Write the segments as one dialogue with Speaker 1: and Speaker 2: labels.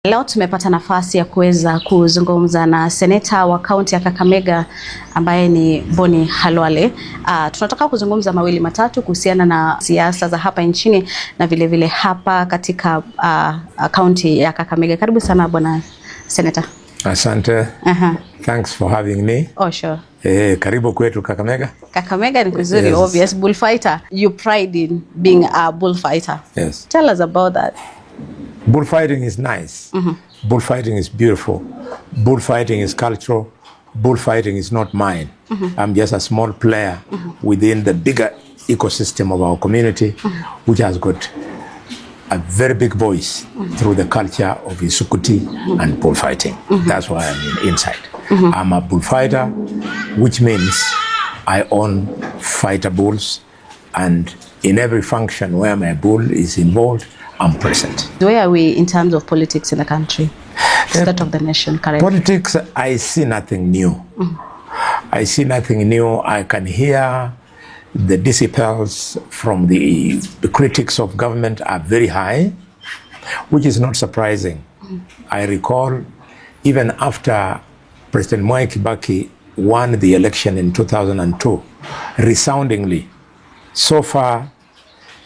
Speaker 1: Leo tumepata nafasi ya kuweza kuzungumza na seneta wa kaunti ya Kakamega ambaye ni Boni Khalwale. Tunataka kuzungumza mawili matatu kuhusiana na siasa za hapa nchini na vile vile hapa katika kaunti ya Kakamega. Karibu sana bwana seneta.
Speaker 2: Asante. Thanks for having me.
Speaker 1: Oh, sure.
Speaker 2: Karibu kwetu Kakamega.
Speaker 1: Kakamega ni kuzuri, yes. Obvious bullfighter. You pride in being a bullfighter.
Speaker 2: Yes.
Speaker 1: Tell us about that.
Speaker 2: Bullfighting is nice. Bullfighting is beautiful. Bullfighting is cultural. Bullfighting is not mine. I'm just a small player within the bigger ecosystem of our community, which has got a very big voice through the culture of Isukuti and bullfighting. That's why I'm inside. I'm a bullfighter, which means I own fighter bulls, and in every function where my bull is involved, I'm present.
Speaker 1: Where are we in terms of politics in the country? State of the nation currently?
Speaker 2: Politics, I see nothing new. I see nothing new. I can hear the decibels from the critics of government are very high, which is not surprising. I recall even after President Mwai Kibaki won the election in 2002, resoundingly, so far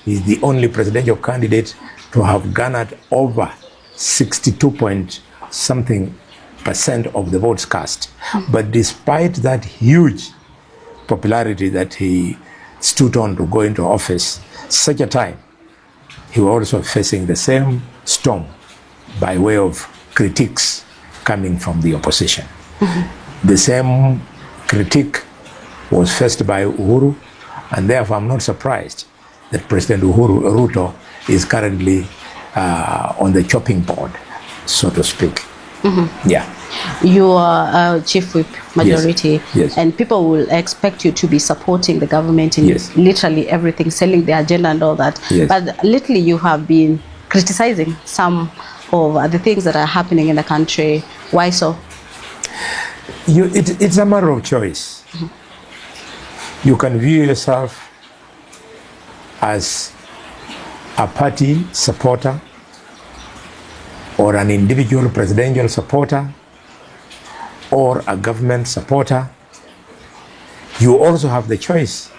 Speaker 2: he's the only presidential candidate to have garnered over 62-point-something% of the votes cast. But despite that huge popularity that he stood on to go into office, such a time, he was also facing the same storm by way of critiques coming from the opposition. The same critique was faced by Uhuru, and therefore I'm not surprised that President RUTO is currently on the chopping board, so to speak. Yeah.
Speaker 1: You are chief whip majority,
Speaker 2: yes.
Speaker 1: And people will expect you to be supporting the government in literally everything, selling the agenda and all that.
Speaker 2: Yes.
Speaker 1: But lately you have been criticizing some of the things that are happening in the country. Why so?
Speaker 2: It's a matter of choice. You can view yourself as a party supporter or an individual presidential supporter or a government supporter. You also have the choice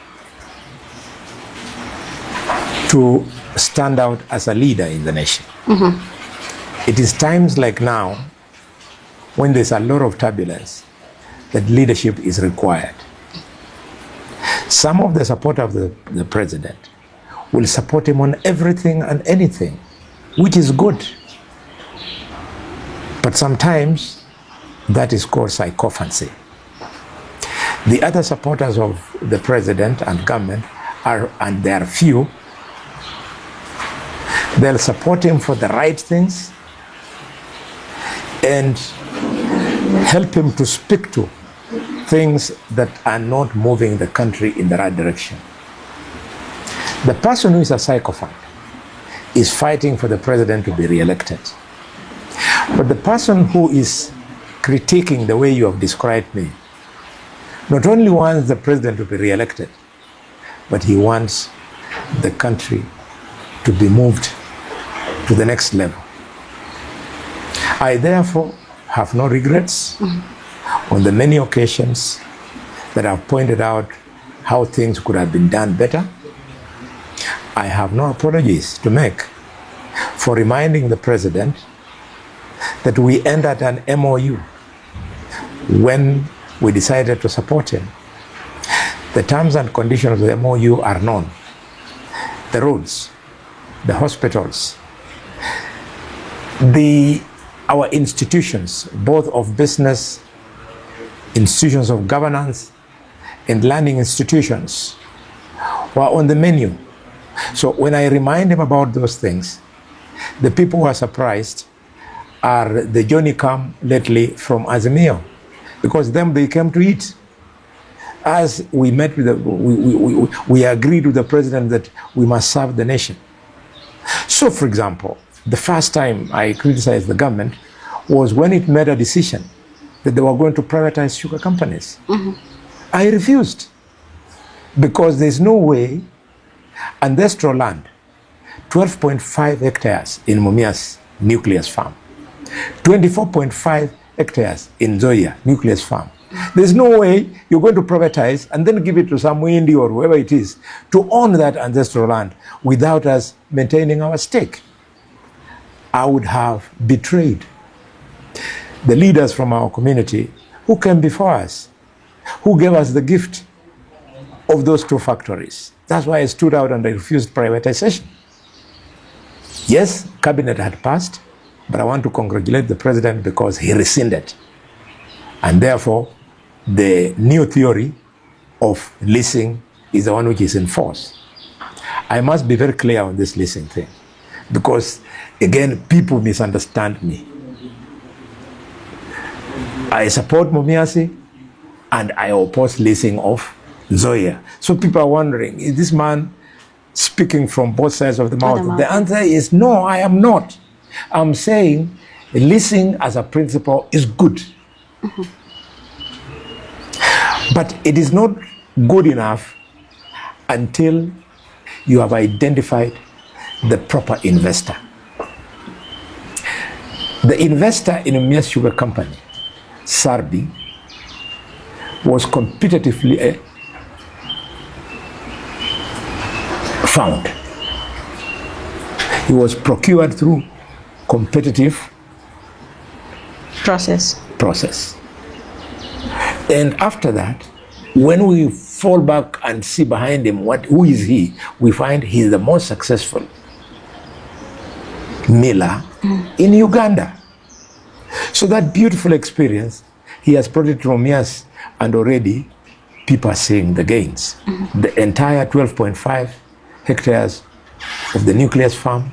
Speaker 2: to stand out as a leader in the nation. It is times like now when there's a lot of turbulence that leadership is required. Some of the supporters of the president will support him on everything and anything, which is good. But sometimes that is called sycophancy. The other supporters of the president and government and there are few, they'll support him for the right things and help him to speak to things that are not moving the country in the right direction. The person who is a sycophant is fighting for the president to be re-elected. But the person who is critiquing the way you have described me not only wants the president to be re-elected, but he wants the country to be moved to the next level. I therefore have no regrets on the many occasions that I've pointed out how things could have been done better. I have no apologies to make for reminding the president that we entered an MOU when we decided to support him. The terms and conditions of the MOU are known. The roads, the hospitals, our institutions, both of business, institutions of governance, and learning institutions, were on the menu. So when I remind him about those things, the people who are surprised are the Johnny come lately from Azimio, because them they came to eat. As we met with we agreed with the president that we must serve the nation. So, for example, the first time I criticized the government was when it made a decision that they were going to privatize sugar companies. I refused, because there's no way ancestral land, 12.5 hectares in Mumias nucleus farm, 24.5 hectares in Nzoia nucleus farm. There's no way you're going to privatize and then give it to some Windy or whoever it is to own that ancestral land without us maintaining our stake. I would have betrayed the leaders from our community who came before us, who gave us the gift of those 2 factories. That's why I stood out and I refused privatization. Yes, cabinet had passed, but I want to congratulate the president because he rescinded. And therefore, the new theory of leasing is the one which is in force. I must be very clear on this leasing thing because, again, people misunderstand me. I support Mumias and I oppose leasing of Nzoia. So people are wondering, is this man speaking from both sides of the mouth? The answer is no, I am not. I'm saying leasing as a principle is good. But it is not good enough until you have identified the proper investor. The investor in Mumias Sugar Company, Sarbi, was competitively found. He was procured through competitive process. And after that, when we fall back and see behind him who is he, we find he's the most successful miller in Uganda. So that beautiful experience, he has brought it to Mumias, and already people are seeing the gains. The entire 12.5 hectares of the nucleus farm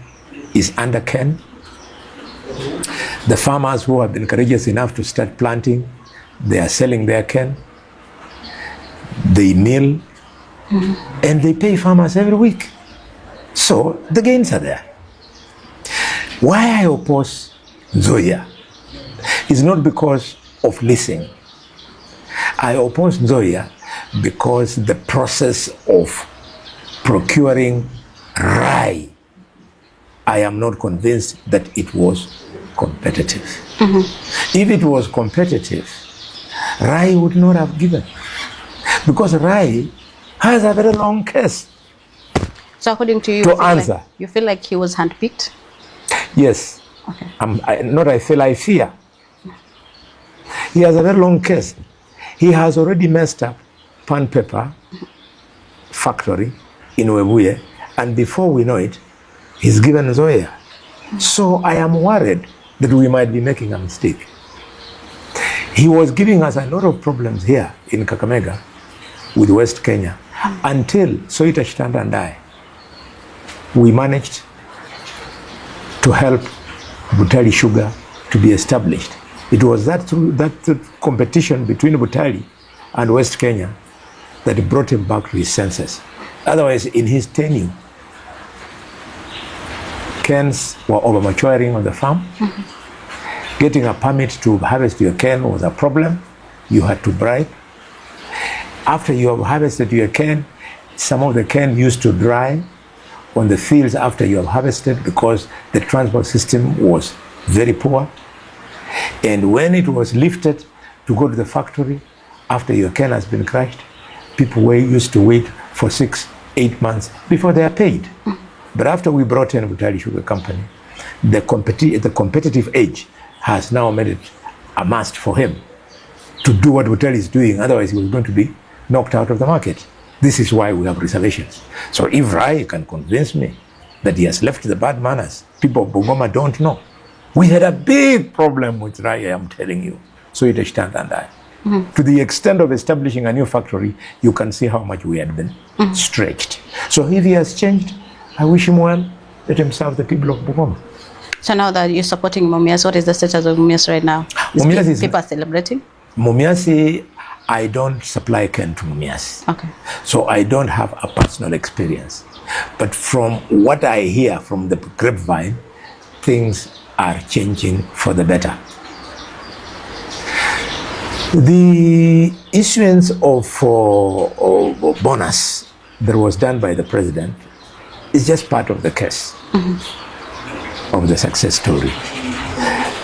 Speaker 2: is under Ken. The farmers who have been courageous enough to start planting, they are selling their Ken. They mill, and they pay farmers every week. So the gains are there. Why I oppose Nzoia is not because of leasing. I oppose Nzoia because the process of procuring rye, I am not convinced that it was competitive. If it was competitive, rye would not have given. Because rye has a very long case.
Speaker 1: So according to you, you feel like he was handpicked?
Speaker 2: Yes.
Speaker 1: Okay.
Speaker 2: I fear. He has a very long case. He has already messed up pan paper factory in Webuye, and before we know it, he's given Nzoia. So I am worried that we might be making a mistake. He was giving us a lot of problems here in Kakamega with West Kenya until Soita Chitanda and I, we managed to help Butali Sugar to be established. It was that competition between Butali and West Kenya that brought him back to his senses. Otherwise, in his tenure, Kens were over-maturing on the farm. Getting a permit to harvest your cane was a problem. You had to bribe. After you have harvested your cane, some of the cane used to dry on the fields after you have harvested because the transport system was very poor. And when it was lifted to go to the factory, after your cane has been crushed, people used to wait for 6-8 months before they are paid. But after we brought in Butali Sugar Company, the competitive edge has now made it a must for him to do what Butali is doing. Otherwise, he was going to be knocked out of the market. This is why we have reservations. So if Rai can convince me that he has left the bad manners, people of Bungoma don't know. We had a big problem with Rai, I'm telling you. So it is stand and I. To the extent of establishing a new factory, you can see how much we had been stretched. So if he has changed, I wish him well. Let him serve the people of Bungoma.
Speaker 1: So now that you're supporting Mumias, what is the status of Mumias right now? People are celebrating?
Speaker 2: Mumias, I don't supply cane to Mumias.
Speaker 1: Okay.
Speaker 2: So I don't have a personal experience. But from what I hear from the grapevine, things are changing for the better. The issuance of bonus that was done by the president is just part of the case of the success story.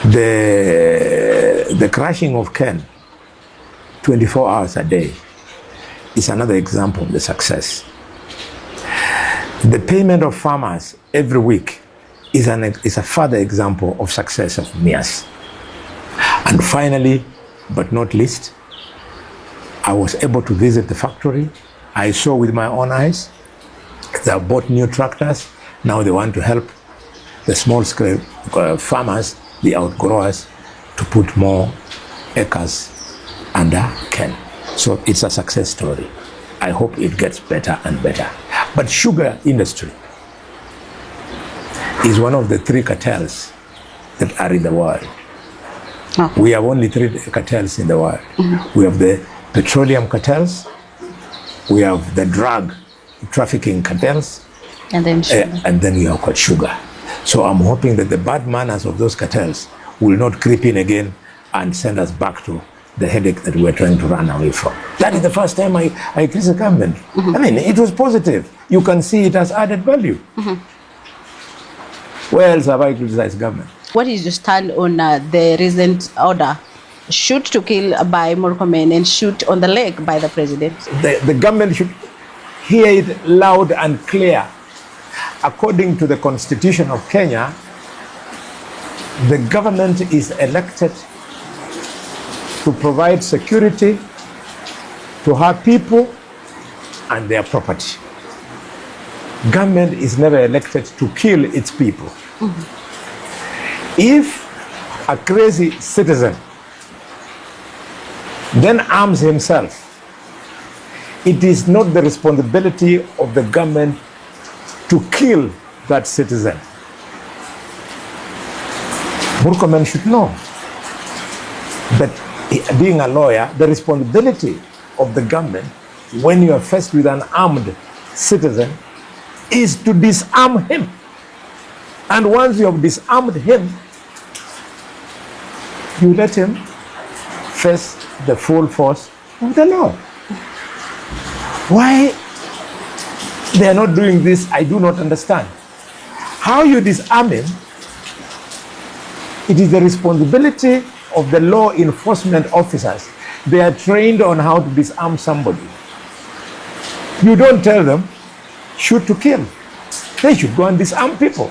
Speaker 2: The crushing of Ken 24 hours a day is another example of the success. The payment of farmers every week is a further example of success of MEAS. And finally, but not least, I was able to visit the factory. I saw with my own eyes. They have bought new tractors. Now they want to help the small-scale farmers, the outgrowers, to put more acres under Ken. So it's a success story. I hope it gets better and better. But sugar industry is one of the 3 cartels that are in the world.
Speaker 1: Okay.
Speaker 2: We have only 3 cartels in the world. We have the petroleum cartels, we have the drug trafficking cartels,
Speaker 1: And then sugar.
Speaker 2: and then we have got sugar. So I'm hoping that the bad manners of those cartels will not creep in again and send us back to the headache that we're trying to run away from. That is the first time I criticized the government. I mean, it was positive. You can see it has added value. Where else have I criticized government?
Speaker 1: What is your stand on the recent order, shoot to kill by Murkomen and shoot on the leg by the president?
Speaker 2: The government should hear it loud and clear. According to the Constitution of Kenya, the government is elected to provide security to her people and their property. Government is never elected to kill its people. If a crazy citizen then arms himself, it is not the responsibility of the government to kill that citizen. Murkomen should know that, being a lawyer, the responsibility of the government when you are faced with an armed citizen is to disarm him. And once you have disarmed him, you let him face the full force of the law. Why they are not doing this, I do not understand. How you disarm him, it is the responsibility of the law enforcement officers. They are trained on how to disarm somebody. You don't tell them, shoot to kill. They should go and disarm people.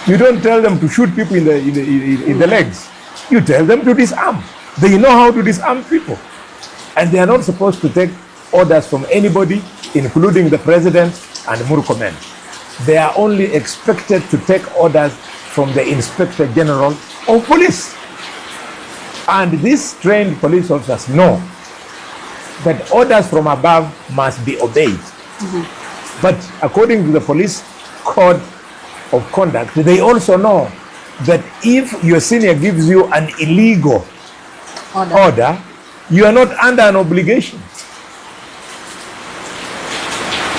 Speaker 2: You don't tell them to shoot people in the legs. You tell them to disarm. They know how to disarm people. And they are not supposed to take orders from anybody, including the president and Murkomen. They are only expected to take orders from the Inspector General of Police. And these trained police officers know that orders from above must be obeyed. But according to the police code of conduct, they also know that if your senior gives you an illegal order, you are not under an obligation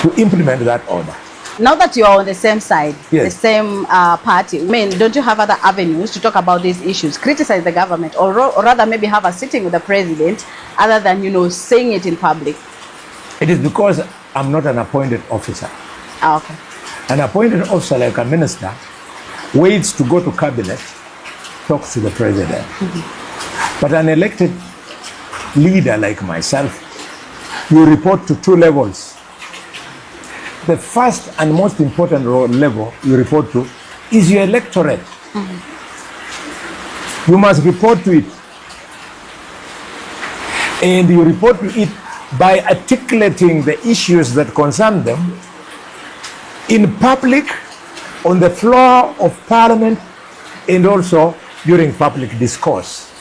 Speaker 2: to implement that order.
Speaker 1: Now that you are on the same side,
Speaker 2: Yes.
Speaker 1: the same party, I mean, don't you have other avenues to talk about these issues, criticize the government, or rather maybe have a sitting with the president, other than, saying it in public?
Speaker 2: It is because I'm not an appointed officer.
Speaker 1: Okay.
Speaker 2: An appointed officer, like a minister, waits to go to cabinet, talks to the president. But an elected leader like myself, you report to 2 levels. The first and most important level you report to is your electorate. You must report to it. And you report to it by articulating the issues that concern them in public, on the floor of parliament, and also during public discourse.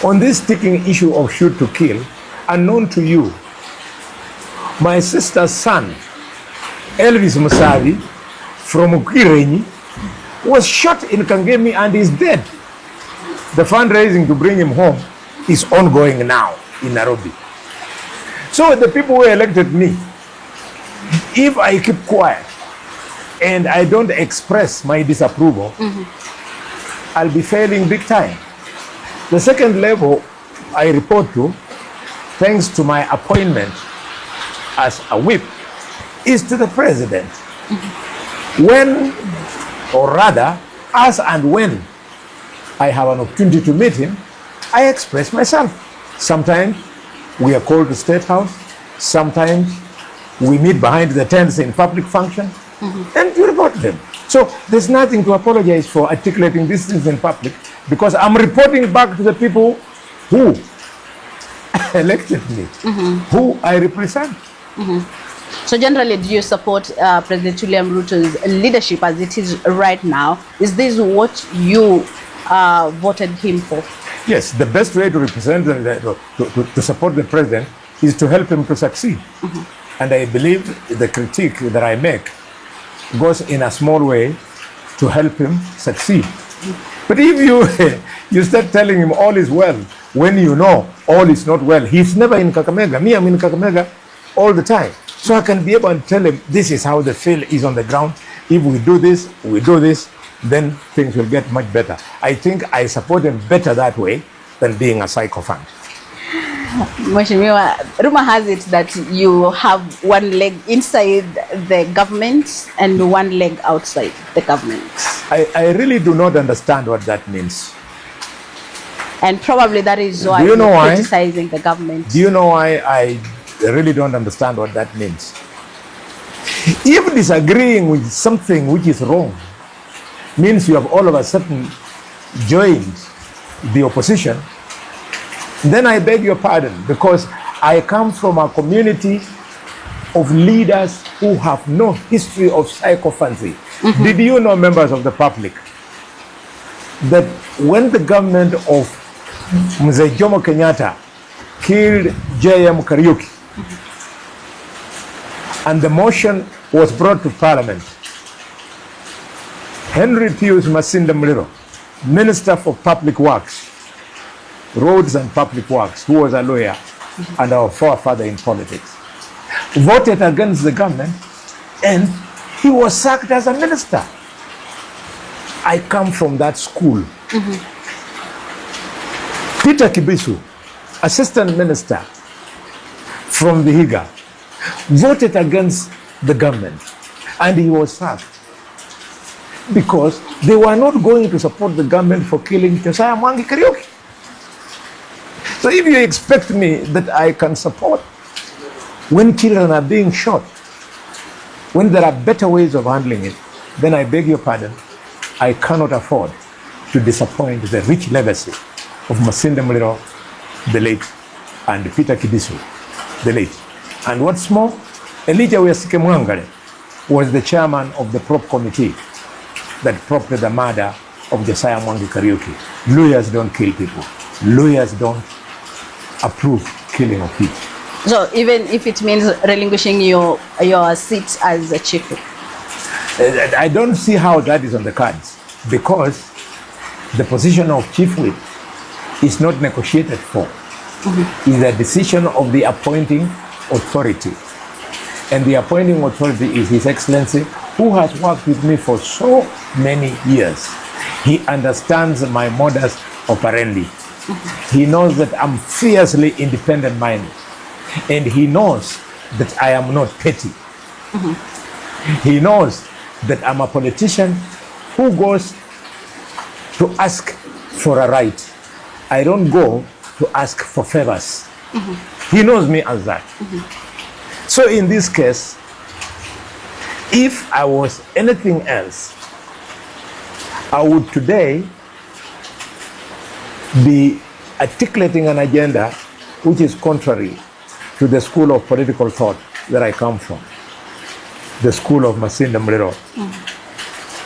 Speaker 2: On this sticking issue of shoot to kill, unknown to you, my sister's son, Elvis Musavi, from Ukirenyi, was shot in Kangemi and is dead. The fundraising to bring him home is ongoing now in Nairobi. So the people who elected me, if I keep quiet and I don't express my disapproval, I'll be failing big time. The second level I report to, thanks to my appointment as a whip, is to the president. When, or rather, as and when I have an opportunity to meet him, I express myself. Sometimes we are called to State House. Sometimes we meet behind the tents in public function, and you report them. So there's nothing to apologize for articulating these things in public, because I'm reporting back to the people who elected me, who I represent.
Speaker 1: So generally, do you support President William Ruto's leadership as it is right now? Is this what you voted him for?
Speaker 2: Yes, the best way to represent, to support the president is to help him to succeed. And I believe the critique that I make goes in a small way to help him succeed. But if you start telling him all is well, when you know all is not well, he's never in Kakamega. Me, I'm in Kakamega all the time. So I can be able to tell him, this is how the feel is on the ground. If we do this, then things will get much better. I think I support him better that way than being a sycophant.
Speaker 1: Mheshimiwa, rumor has it that you have one leg inside the government and one leg outside the government.
Speaker 2: I really do not understand what that means.
Speaker 1: And probably that is why
Speaker 2: you're
Speaker 1: criticizing the government.
Speaker 2: Do you know why I really don't understand what that means? If disagreeing with something which is wrong means you have all of a sudden joined the opposition, then I beg your pardon, because I come from a community of leaders who have no history of sycophancy. Did you know, members of the public, that when the government of Mzee Jomo Kenyatta killed J.M. Kariuki, and the motion was brought to Parliament, Henry Pius Masinda Muliro, Minister for Public Works, Roads and Public Works, who was a lawyer and our forefather in politics, voted against the government, and he was sacked as a minister. I come from that school. Peter Kibisu, assistant minister from Vihiga, voted against the government, and he was sacked because they were not going to support the government for killing Josiah Mwangi Kariuki. So if you expect me that I can support when children are being shot, when there are better ways of handling it, then I beg your pardon, I cannot afford to disappoint the rich legacy of Masinda Muliro, the late, and Peter Kibisu, the late. And what's more, Elijah Wesike Mwangale was the chairman of the prop committee that propped the murder of Josiah Mwangi Kariuki. Lawyers don't kill people. Lawyers don't approve killing of people.
Speaker 1: So even if it means relinquishing your seat as a chief whip?
Speaker 2: I don't see how that is on the cards, because the position of chief whip is not negotiated for. It's a decision of the appointing authority. And the appointing authority is His Excellency, who has worked with me for so many years. He understands my modus operandi. He knows that I'm fiercely independent-minded. And he knows that I am not petty. He knows that I'm a politician who goes to ask for a right. I don't go to ask for favors. He knows me as that. So in this case, if I was anything else, I would today be articulating an agenda which is contrary to the school of political thought that I come from. The school of Masinda Muliro,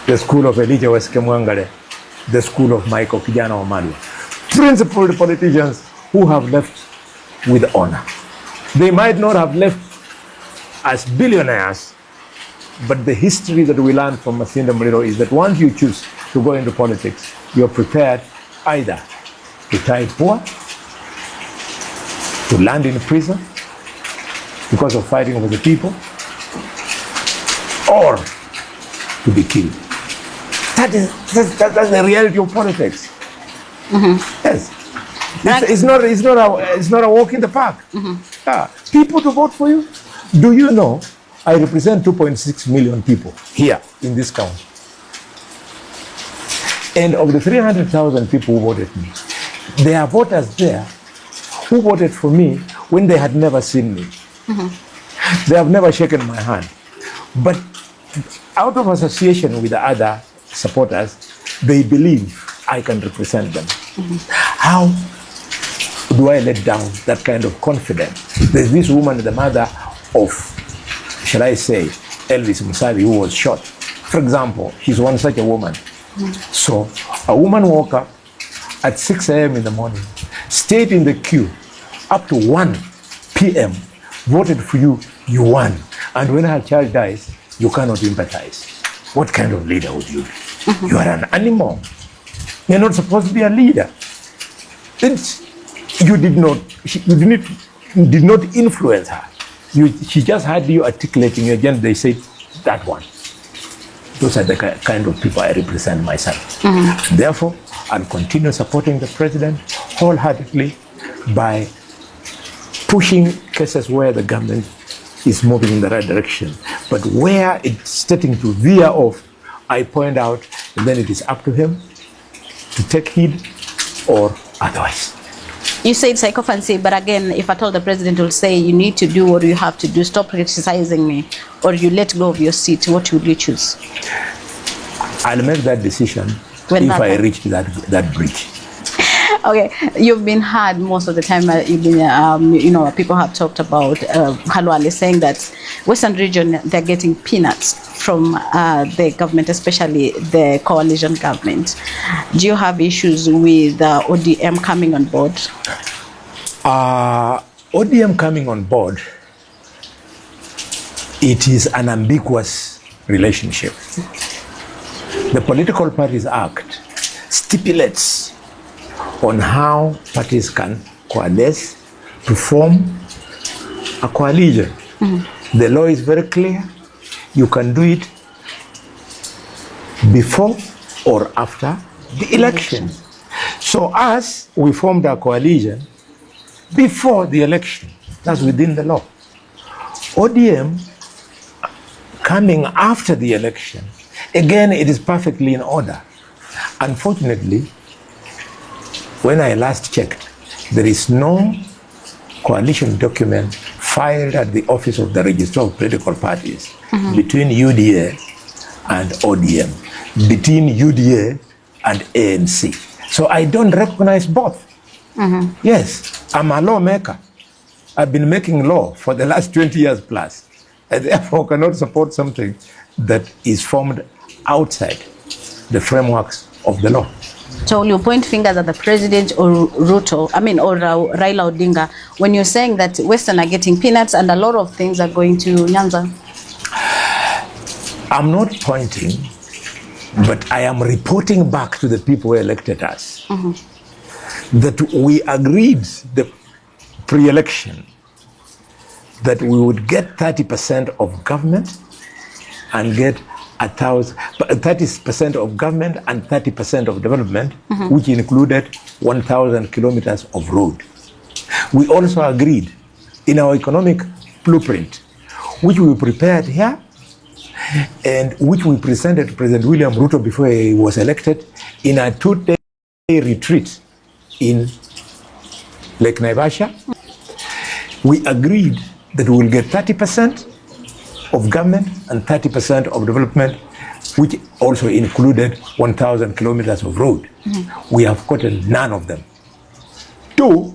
Speaker 2: the school of Elijah Wesike Mwangale, the school of Michael Kijana Wamalwa. Principled politicians who have left with honor. They might not have left as billionaires, but the history that we learn from Masinda Muliro is that once you choose to go into politics, you're prepared either to die poor, to land in prison because of fighting with the people, or to be killed. That's the reality of politics. Yes. It's not a walk in the park. People to vote for you. Do you know I represent 2.6 million people here in this county? And of the 300,000 people who voted me, there are voters there who voted for me when they had never seen me. They have never shaken my hand. But out of association with the other supporters, they believe I can represent them. How do I let down that kind of confidence? There's this woman, the mother of, shall I say, Elvis Musavi, who was shot. For example, she's one such a woman. So a woman woke up at 6 a.m. in the morning, stayed in the queue up to 1 p.m., voted for you, you won. And when her child dies, you cannot empathize. What kind of leader would you be? You are an animal. You're not supposed to be a leader. You did not influence her. She just had you articulating your agenda. They said, that one. Those are the kind of people I represent myself. Therefore, I'll continue supporting the president wholeheartedly by pushing cases where the government is moving in the right direction. But where it's starting to veer off, I point out, and then it is up to him to take heed or otherwise.
Speaker 1: You said sycophancy, but again, if at all the president will say you need to do what you have to do, stop criticizing me, or you let go of your seat, what would you choose?
Speaker 2: I'll make that decision if I reach that bridge.
Speaker 1: Okay, you've been heard most of the time. You've been, people have talked about Khalwale saying that Western region, they're getting peanuts from the government, especially the coalition government. Do you have issues with ODM coming on board?
Speaker 2: ODM coming on board, it is an ambiguous relationship. The Political Parties Act stipulates on how parties can coalesce to form a coalition. The law is very clear. You can do it before or after the election. So us, we formed a coalition before the election. That's within the law. ODM coming after the election, again, it is perfectly in order. Unfortunately, when I last checked, there is no coalition document filed at the office of the Registrar of Political Parties between UDA and ODM, between UDA and ANC. So I don't recognize both. Yes, I'm a lawmaker. I've been making law for the last 20 years plus. I therefore cannot support something that is formed outside the frameworks of the law.
Speaker 1: So will you point fingers at the president or RUTO, or Raila Odinga, when you're saying that Western are getting peanuts and a lot of things are going to Nyanza?
Speaker 2: I'm not pointing, but I am reporting back to the people who elected us that we agreed the pre-election that we would get 30% of government and get 30% of government and 30% of development, which included 1,000 kilometers of road. We also agreed in our economic blueprint, which we prepared here and which we presented to President William Ruto before he was elected in a 2-day retreat in Lake Naivasha. We agreed that we will get 30% of government and 30% of development, which also included 1,000 kilometers of road. We have gotten none of them. 2,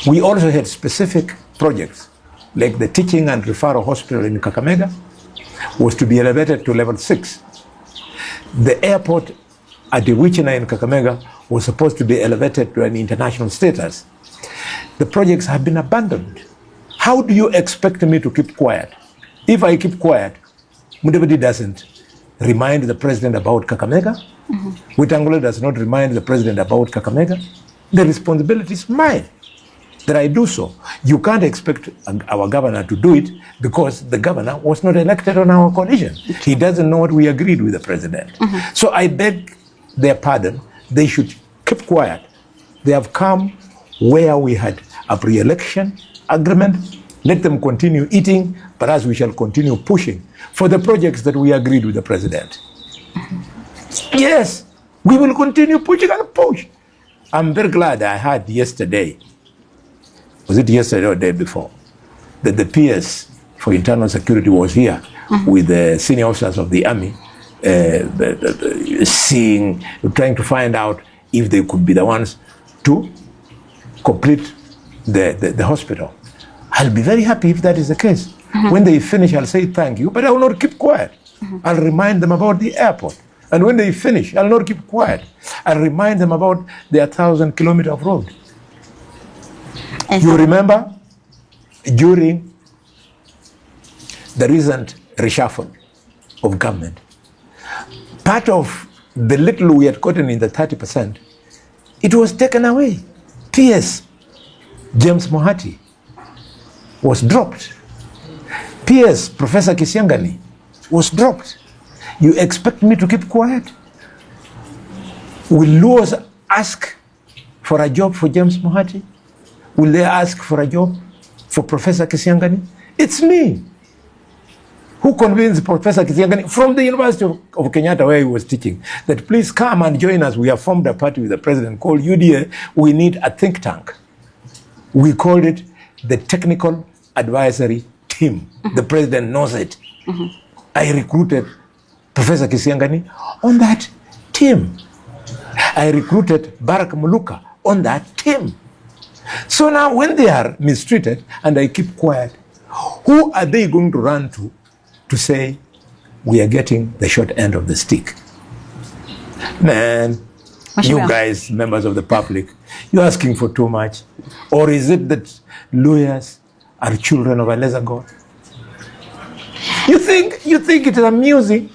Speaker 2: we also had specific projects, like the teaching and referral hospital in Kakamega was to be elevated to level 6. The airport at the Wichina in Kakamega was supposed to be elevated to an international status. The projects have been abandoned. How do you expect me to keep quiet? If I keep quiet, Mutembei doesn't remind the president about Kakamega. Wetangula does not remind the president about Kakamega. The responsibility is mine that I do so. You can't expect our governor to do it because the governor was not elected on our coalition. He doesn't know what we agreed with the president. So I beg their pardon. They should keep quiet. They have come where we had a pre-election agreement. Let them continue eating, but as we shall continue pushing for the projects that we agreed with the president. Yes, we will continue pushing and push. I'm very glad I heard yesterday, was it yesterday or the day before, that the PS for internal security was here with the senior officers of the army, trying to find out if they could be the ones to complete the hospital. I'll be very happy if that is the case. When they finish, I'll say thank you, but I will not keep quiet. I'll remind them about the airport. And when they finish, I'll not keep quiet. I'll remind them about their 1,000-kilometer of road. You remember, during the recent reshuffle of government, part of the little we had gotten in the 30%, it was taken away. PS James Mohati was dropped. PS Professor Kisiangani was dropped. You expect me to keep quiet? Will Luos ask for a job for James Mohati? Will they ask for a job for Professor Kisiangani? It's me who convinced Professor Kisiangani from the University of Kenyatta, where he was teaching, that please come and join us. We have formed a party with the president called UDA. We need a think tank. We called it the Technical Advisory Team. The president knows it. I recruited Professor Kisiangani on that team. I recruited Barack Muluka on that team. So now when they are mistreated and I keep quiet, who are they going to run to say we are getting the short end of the stick? Man, you guys, members of the public, you're asking for too much. Or is it that lawyers are children of a lesser God? You think it is amusing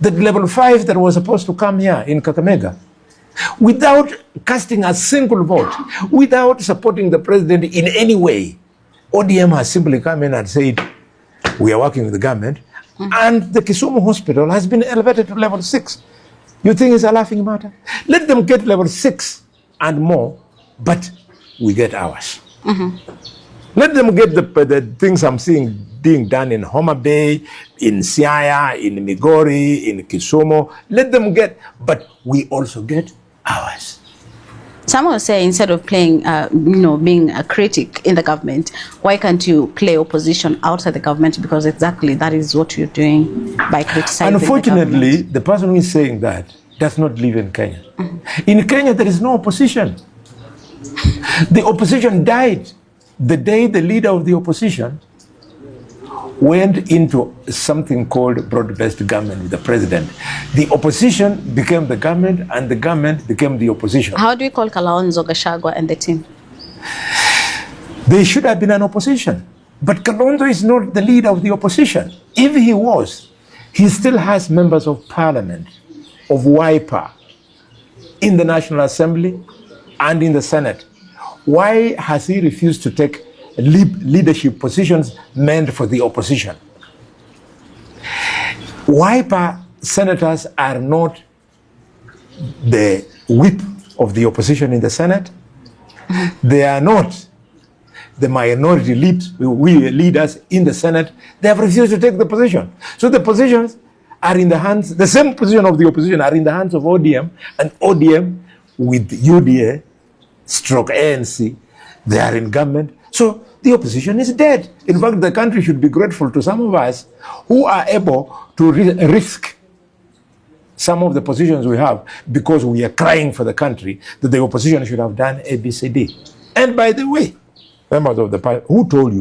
Speaker 2: that level 5 that was supposed to come here in Kakamega, without casting a single vote, without supporting the president in any way, ODM has simply come in and said, we are working with the government, and the Kisumu hospital has been elevated to level 6. You think it's a laughing matter? Let them get level 6 and more, but we get ours. Let them get the things I'm seeing being done in Homa Bay, in Siaya, in Migori, in Kisumu. Let them get, but we also get ours.
Speaker 1: Someone will say, instead of playing, being a critic in the government, why can't you play opposition outside the government? Because exactly that is what you're doing by criticizing.
Speaker 2: Unfortunately, the person who is saying that does not live in Kenya. In Kenya, there is no opposition. The opposition died the day the leader of the opposition went into something called broad-based government with the president. The opposition became the government, and the government became the opposition.
Speaker 1: How do you call Kalonzo, Gachagua, and the team?
Speaker 2: They should have been an opposition. But Kalonzo is not the leader of the opposition. If he was, he still has members of parliament, of Wiper, in the National Assembly and in the Senate. Why has he refused to take leadership positions meant for the opposition? Wiper senators are not the whip of the opposition in the Senate. They are not the minority leaders in the Senate. They have refused to take the position. So the positions are in the hands, the same position of the opposition are in the hands of ODM, and ODM with UDA stroke ANC, they are in government. So the opposition is dead. In fact, the country should be grateful to some of us who are able to risk some of the positions we have, because we are crying for the country that the opposition should have done A, B, C, D. And by the way, members of the party, who told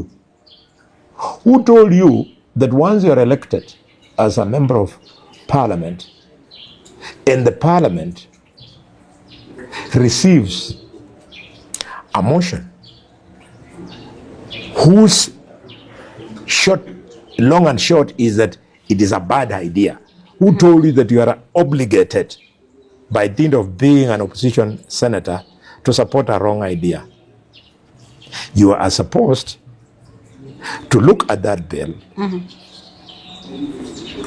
Speaker 2: you that once you are elected as a member of parliament, and the parliament receives a motion whose long and short is that it is a bad idea? Who told you that you are obligated by dint of being an opposition senator to support a wrong idea? You are supposed to look at that bill,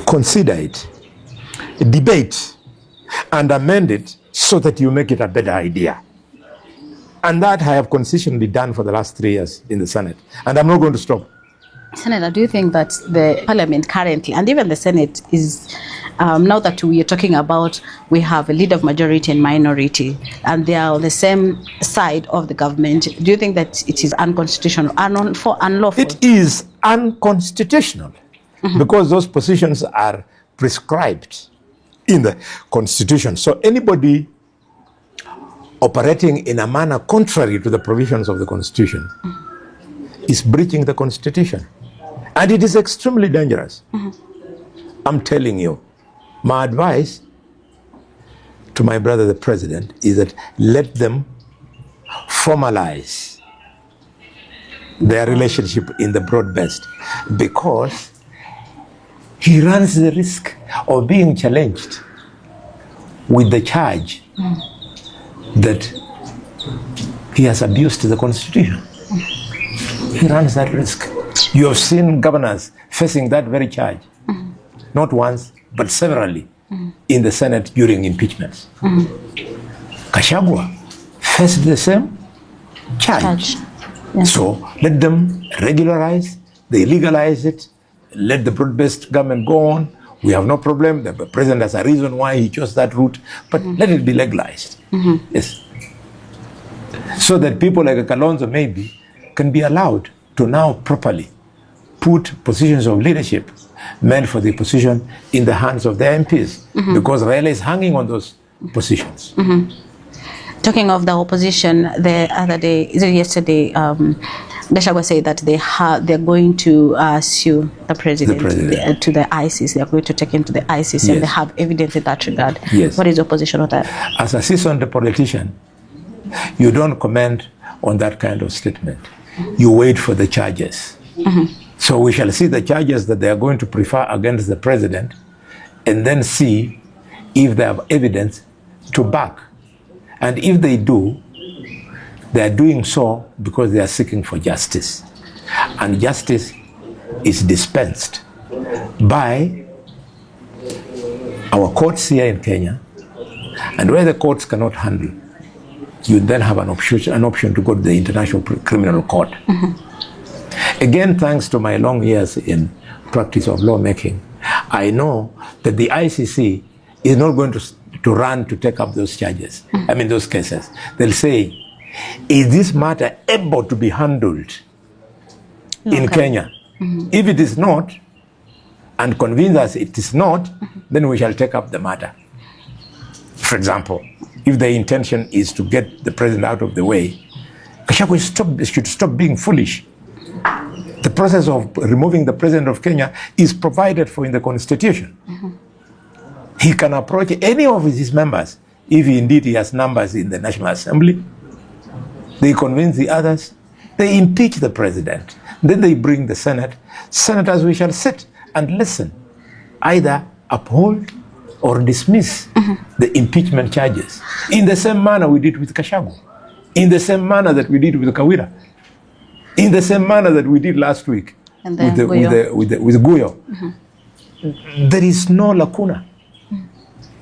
Speaker 2: consider it, debate, and amend it so that you make it a better idea. And that I have consistently done for the last 3 years in the Senate. And I'm not going to stop.
Speaker 1: Senator, do you think that the parliament currently, and even the Senate, is now that we are talking about, we have a leader of majority and minority, and they are on the same side of the government, do you think that it is unconstitutional, unlawful?
Speaker 2: It is unconstitutional because those positions are prescribed in the Constitution. So anybody operating in a manner contrary to the provisions of the Constitution is breaching the Constitution. And it is extremely dangerous. I'm telling you, my advice to my brother, the president, is that let them formalize their relationship in the broad-based, because he runs the risk of being challenged with the charge that he has abused the Constitution. He runs that risk. You have seen governors facing that very charge, not once, but severally, in the Senate during impeachments. Gachagua faced the same charge.
Speaker 1: Yeah.
Speaker 2: So let them regularize, they legalize it, let the broad-based government go on. We have no problem. The president has a reason why he chose that route, but let it be legalized. Yes. So that people like Kalonzo maybe can be allowed to now properly put positions of leadership meant for the opposition in the hands of their MPs, because Raila is hanging on those positions.
Speaker 1: Talking of the opposition, the other day, yesterday, Gachagua said that they're going to sue the president, to the ICC. They're going to take him to the ICC, and they have evidence in that regard.
Speaker 2: Yes.
Speaker 1: What is the opposition of that?
Speaker 2: As a seasoned politician, you don't comment on that kind of statement. You wait for the charges. So we shall see the charges that they are going to prefer against the president, and then see if they have evidence to back. And if they do, they are doing so because they are seeking for justice. And justice is dispensed by our courts here in Kenya. And where the courts cannot handle, you then have an option to go to the International Criminal Court. Again, thanks to my long years in practice of lawmaking, I know that the ICC is not going to run to take up those charges. I mean, those cases. They'll say, is this matter able to be handled in Kenya? If it is not, and convince us it is not, then we shall take up the matter. For example, if the intention is to get the president out of the way, Gachagua should stop being foolish. The process of removing the president of Kenya is provided for in the Constitution. He can approach any of his members, if indeed he has numbers in the National Assembly. They convince the others, they impeach the president. Then they bring the Senate. Senators, we shall sit and listen, either uphold or dismiss the impeachment charges. In the same manner we did with Gachagua, in the same manner that we did with Kawira, in the same manner that we did last week with Guyo. There is no lacuna.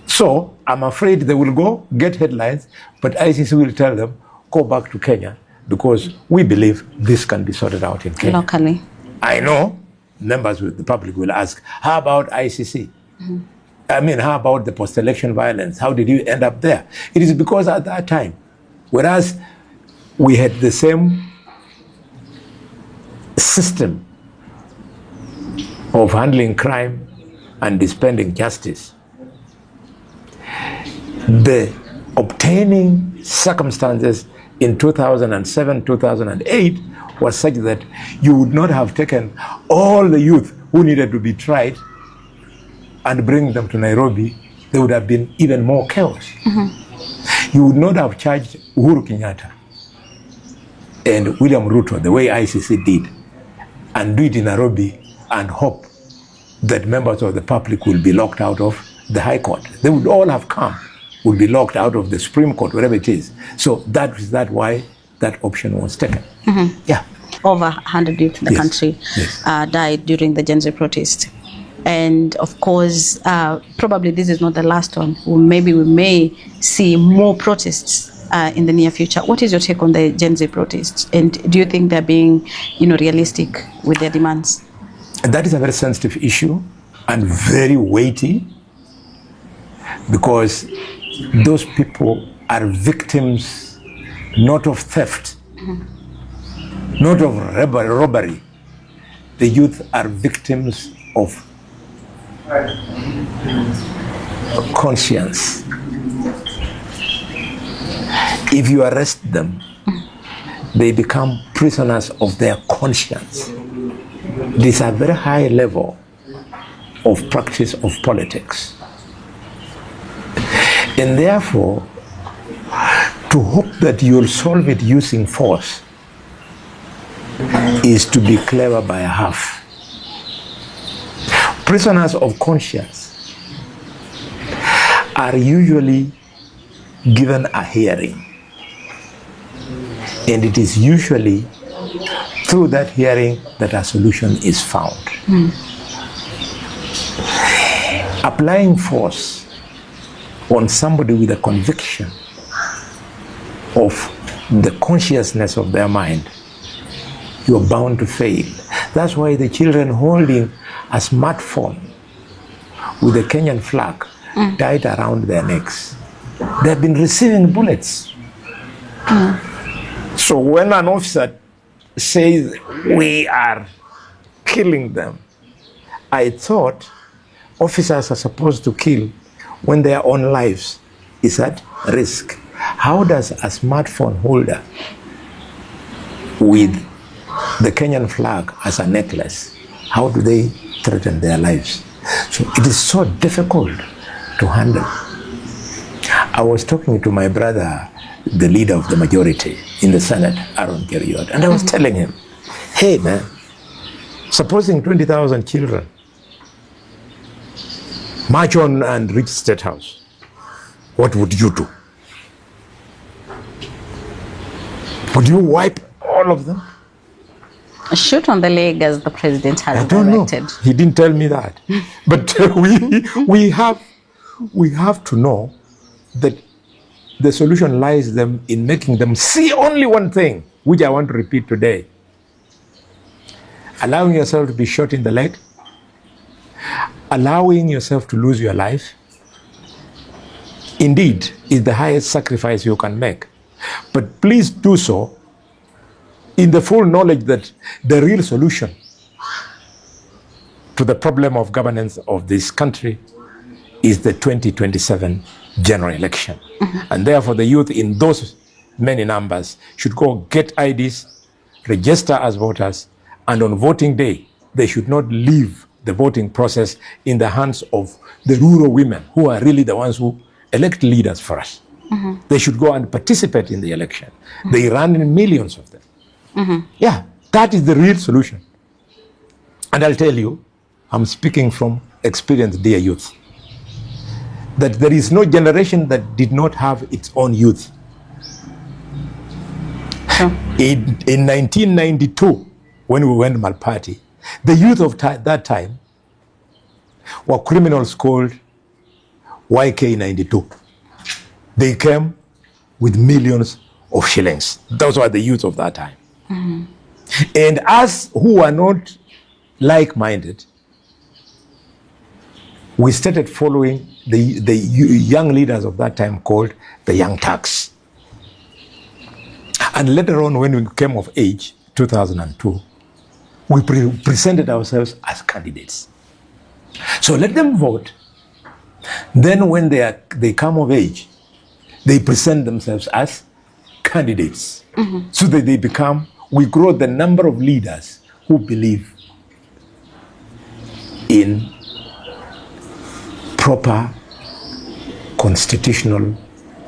Speaker 2: So I'm afraid they will go get headlines, but ICC will tell them, go back to Kenya, because we believe this can be sorted out in Kenya.
Speaker 1: Locally.
Speaker 2: I know members of the public will ask, how about ICC? I mean, how about the post-election violence? How did you end up there? It is because at that time, whereas we had the same system of handling crime and dispensing justice, the obtaining circumstances in 2007, 2008 was such that you would not have taken all the youth who needed to be tried and bring them to Nairobi. There would have been even more chaos. You would not have charged Uhuru Kenyatta and William Ruto the way ICC did, and do it in Nairobi and hope that members of the public will be locked out of the High Court. They would all have come, would be locked out of the Supreme Court, whatever it is. So that is why that option was taken. Yeah.
Speaker 1: Over 100 youth in the country died during the Gen Z protest. And of course, probably this is not the last one. Maybe we may see more protests in the near future. What is your take on the Gen Z protests? And do you think they're being, realistic with their demands?
Speaker 2: That is a very sensitive issue and very weighty, because those people are victims not of theft, not of robbery. The youth are victims of conscience. If you arrest them, they become prisoners of their conscience. This is a very high level of practice of politics. And therefore, to hope that you'll solve it using force is to be clever by a half. Prisoners of conscience are usually given a hearing, and it is usually through that hearing that a solution is found. Applying force on somebody with a conviction of the consciousness of their mind, you're bound to fail. That's why the children holding a smartphone with the Kenyan flag tied around their necks, they've been receiving bullets. So when an officer says we are killing them, I thought officers are supposed to kill when their own lives is at risk. How does a smartphone holder with the Kenyan flag as a necklace, how do they threaten their lives? So it is so difficult to handle. I was talking to my brother, the leader of the majority in the Senate, Aaron Keriot, and I was telling him, hey man, supposing 20,000 children march on and reach State House, what would you do? Would you wipe all of them?
Speaker 1: Shoot on the leg as the president has directed.
Speaker 2: Know. He didn't tell me that. But we have to know that the solution lies in making them see only one thing, which I want to repeat today. Allowing yourself to be shot in the leg, allowing yourself to lose your life, indeed, is the highest sacrifice you can make. But please do so in the full knowledge that the real solution to the problem of governance of this country is the 2027 general election. And therefore the youth in those many numbers should go get IDs, register as voters, and on voting day, they should not leave the voting process in the hands of the rural women who are really the ones who elect leaders for us. They should go and participate in the election. They run in millions of them. Yeah, that is the real solution. And I'll tell you, I'm speaking from experience, dear youth, that there is no generation that did not have its own youth. In 1992, when we went Malparty, the youth of that time were criminals called YK92. They came with millions of shillings. Those were the youth of that time. And us who are not like-minded, we started following the young leaders of that time called the Young Turks. And later on, when we came of age, 2002, we presented ourselves as candidates. So let them vote. Then when they come of age, they present themselves as candidates. So that we grow the number of leaders who believe in proper constitutional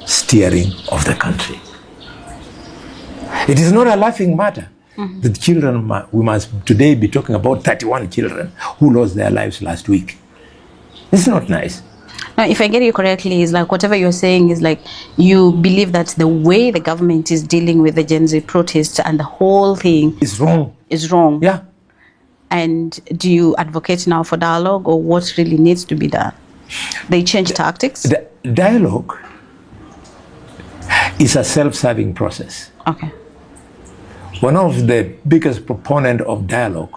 Speaker 2: steering of the country. It is not a laughing matter. The children, we must today be talking about 31 children who lost their lives last week. It's not nice.
Speaker 1: Now, if I get you correctly, is like whatever you're saying is like you believe that the way the government is dealing with the Gen Z protests and the whole thing
Speaker 2: is wrong.
Speaker 1: Is wrong.
Speaker 2: Yeah.
Speaker 1: And do you advocate now for dialogue, or what really needs to be done? They change tactics?
Speaker 2: The dialogue is a self-serving process.
Speaker 1: Okay.
Speaker 2: One of the biggest proponent of dialogue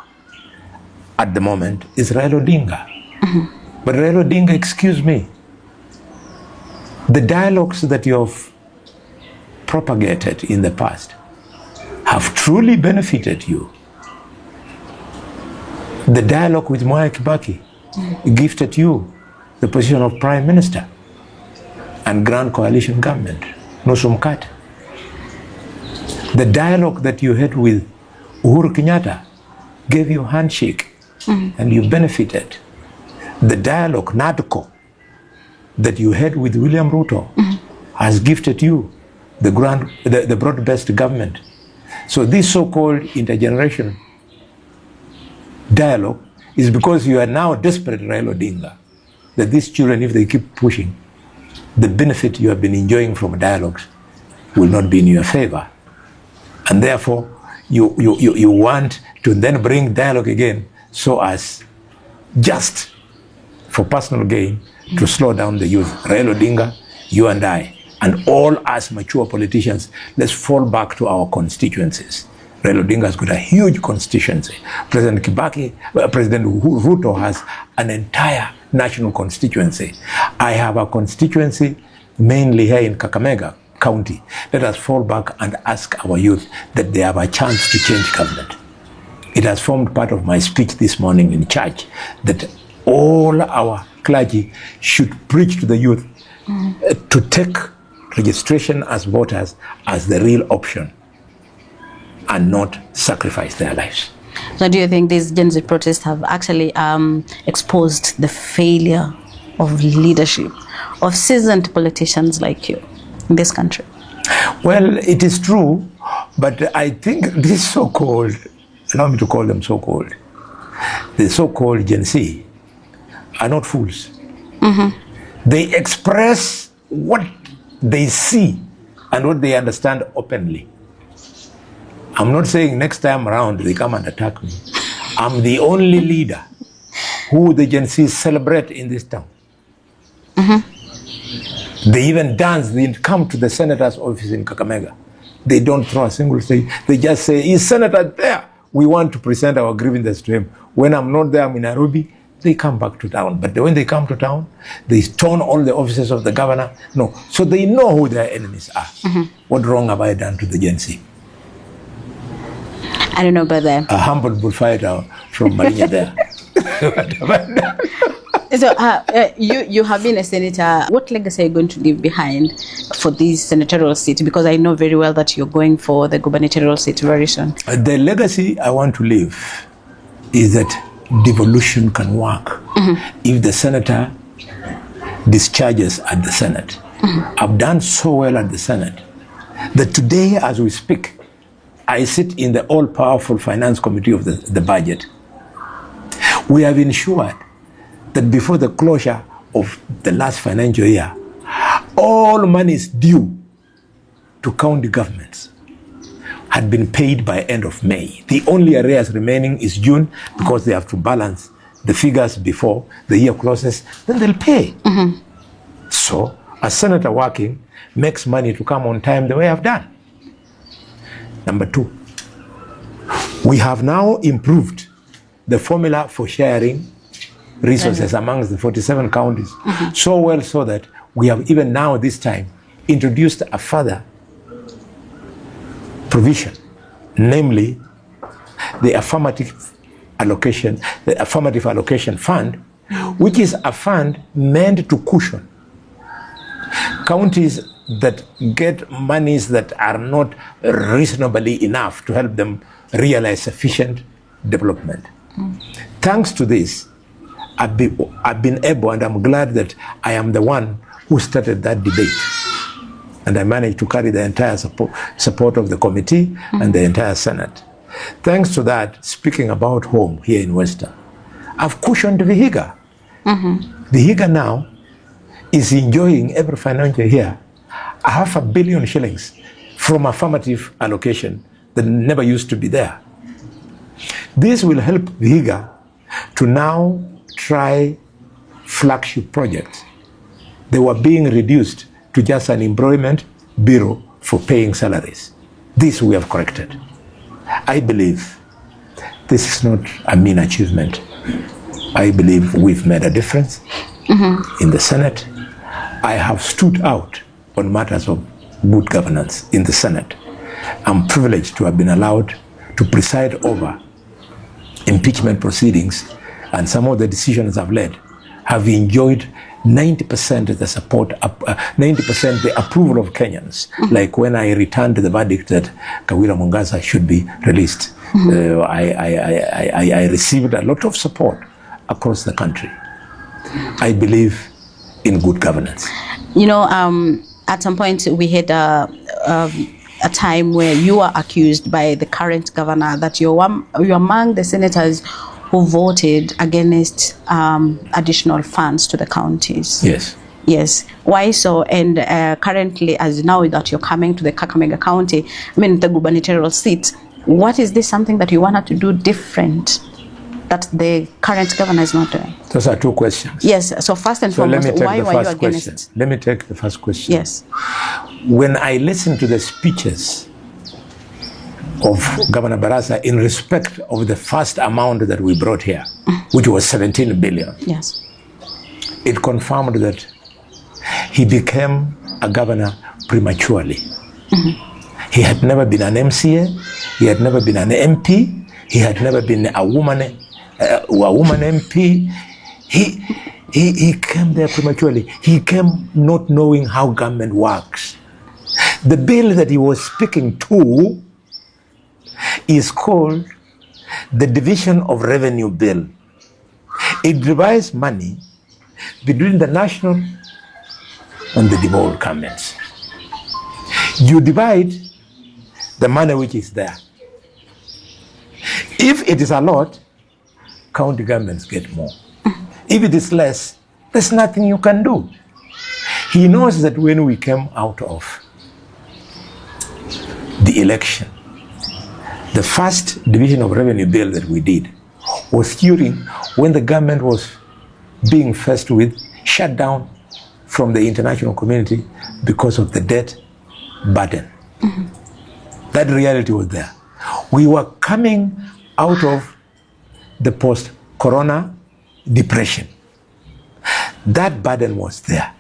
Speaker 2: at the moment is Raila Odinga. But Raila Odinga, excuse me, the dialogues that you have propagated in the past have truly benefited you. The dialogue with Mwai Kibaki gifted you the position of Prime Minister and Grand Coalition government, nusu mkate. The dialogue that you had with Uhuru Kenyatta gave you a handshake and you benefited. The dialogue, NADCO, that you had with William RUTO has gifted you the broad-based government. So this so-called intergenerational dialogue is because you are now desperate, Raila Odinga, that these children, if they keep pushing, the benefit you have been enjoying from dialogues will not be in your favor. And therefore, you want to then bring dialogue again so as just for personal gain to slow down the youth. Raila Odinga, you and I, and all us mature politicians, let's fall back to our constituencies. Raila Odinga has got a huge constituency. President Ruto has an entire national constituency. I have a constituency mainly here in Kakamega County. Let us fall back and ask our youth that they have a chance to change government. It has formed part of my speech this morning in church that all our clergy should preach to the youth to take registration as voters as the real option and not sacrifice their lives.
Speaker 1: So do you think these Gen Z protests have actually exposed the failure of leadership of seasoned politicians like you in this country?
Speaker 2: Well, it is true, but I think this so-called, allow me to call them so-called, the so-called Gen Z are not fools. They express what they see and what they understand openly. I'm not saying next time around they come and attack me. I'm the only leader who the Gen Z celebrate in this town. They even dance, they come to the senator's office in Kakamega. They don't throw a single thing. They just say, is Senator there? We want to present our grievances to him. When I'm not there, I'm in Nairobi, they come back to town. But when they come to town, they stone all the offices of the governor. No, so they know who their enemies are. What wrong have I done to the Gen Z?
Speaker 1: I don't know about that.
Speaker 2: A humble bullfighter from Marinya there.
Speaker 1: So you have been a senator. What legacy are you going to leave behind for this senatorial seat? Because I know very well that you're going for the gubernatorial seat very soon. The
Speaker 2: legacy I want to leave is that devolution can work if the senator discharges at the Senate. I've done so well at the Senate that today, as we speak, I sit in the all-powerful finance committee of the budget. We have ensured that before the closure of the last financial year, all monies due to county governments had been paid by end of May. The only arrears remaining is June because they have to balance the figures before the year closes, then they'll pay. So a senator working makes money to come on time the way I've done. Number two, we have now improved the formula for sharing resources amongst the 47 counties so well so that we have even now this time introduced a further provision, namely the affirmative allocation fund, which is a fund meant to cushion counties that get monies that are not reasonably enough to help them realize sufficient development. Thanks to this, I've been able, and I'm glad that I am the one who started that debate. And I managed to carry the entire support of the committee and the entire Senate. Thanks to that, speaking about home here in Western, I've cushioned Vihiga. Vihiga now is enjoying every financial year 500 million shillings from affirmative allocation that never used to be there. This will help Vihiga to now try flagship projects. They were being reduced to just an employment bureau for paying salaries. This we have corrected. I believe this is not a mean achievement. I believe we've made a difference in the Senate. I have stood out on matters of good governance in the Senate. I'm privileged to have been allowed to preside over impeachment proceedings, and some of the decisions I've led have enjoyed 90% the support, 90% the approval of Kenyans. Like when I returned the verdict that Kawira Mwangaza should be released, I received a lot of support across the country. I believe in good governance.
Speaker 1: You know, at some point we had a time where you were accused by the current governor that you're among the senators who voted against additional funds to the counties.
Speaker 2: Yes.
Speaker 1: Yes. Why so? And currently, as now that you're coming to the Kakamega County, I mean the gubernatorial seat, what is this something that you wanted to do different that the current governor is not doing?
Speaker 2: Those are two questions.
Speaker 1: Yes. So first and foremost, why were you against it?
Speaker 2: Let me take the first question.
Speaker 1: Yes.
Speaker 2: When I listened to the speeches of Governor Barasa in respect of the first amount that we brought here, which was 17 billion.
Speaker 1: Yes.
Speaker 2: It confirmed that he became a governor prematurely. He had never been an MCA, he had never been an MP, he had never been a woman MP. He came there prematurely. He came not knowing how government works. The bill that he was speaking to is called the Division of Revenue Bill. It divides money between the national and the devolved governments. You divide the money which is there. If it is a lot, county governments get more. If it is less, there's nothing you can do. He knows that when we came out of the election, the first division of revenue bill that we did was during when the government was being faced with shutdown from the international community because of the debt burden. That reality was there. We were coming out of the post-corona depression. That burden was there.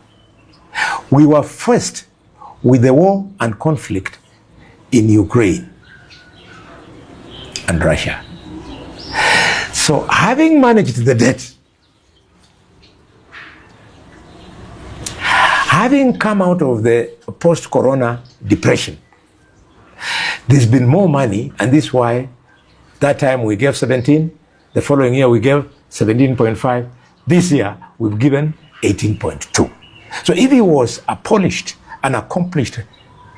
Speaker 2: We were faced with the war and conflict in Ukraine and Russia. So having managed the debt, having come out of the post-corona depression, there's been more money, and this is why that time we gave 17, the following year we gave 17.5, this year we've given 18.2. So if he was a polished and accomplished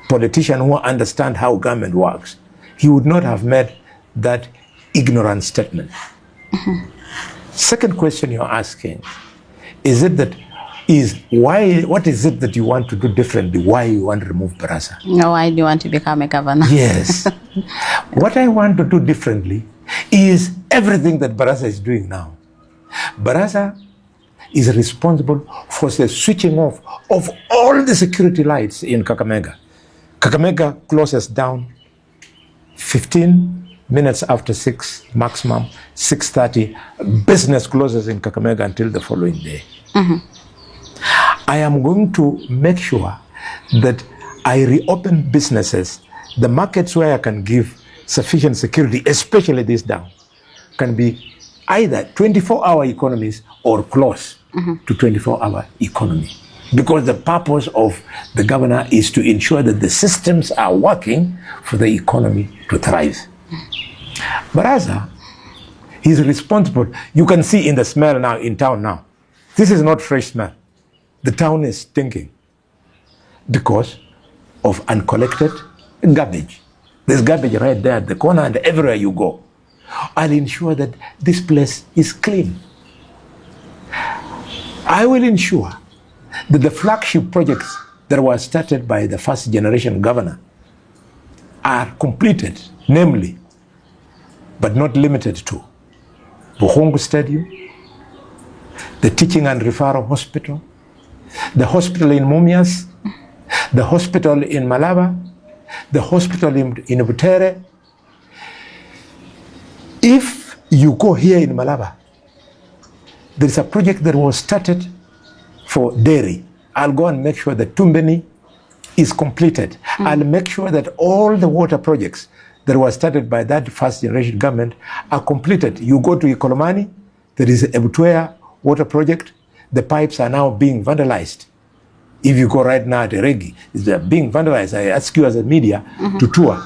Speaker 2: politician who understands how government works, he would not have made that ignorant statement. Second question you're asking, what is it that you want to do differently? Why you want to remove Barasa?
Speaker 1: No, why do you want to become a governor?
Speaker 2: Yes. What I want to do differently is everything that Barasa is doing now. Barasa is responsible for the switching off of all the security lights in Kakamega. Kakamega closes down 15 minutes after 6, maximum 6:30. Business closes in Kakamega until the following day. I am going to make sure that I reopen businesses. The markets where I can give sufficient security, especially this down, can be either 24-hour economies or close to 24-hour economy. Because the purpose of the governor is to ensure that the systems are working for the economy to thrive. Barasa, he's responsible. You can see in the smell now in town now. This is not fresh smell. The town is stinking because of uncollected garbage. There's garbage right there at the corner and everywhere you go. I'll ensure that this place is clean. I will ensure that the flagship projects that were started by the first generation governor are completed, namely, but not limited to, Buhungu Stadium, the Teaching and Referral Hospital, the hospital in Mumias, the hospital in Malaba, the hospital in Butere. If you go here in Malaba, there is a project that was started for dairy. I'll go and make sure that Tumbeni is completed. I'll make sure that all the water projects that were started by that first generation government are completed. You go to Ikolomani, there is a Butuea water project. The pipes are now being vandalized. If you go right now to Regi, they're being vandalized. I ask you as a media to tour.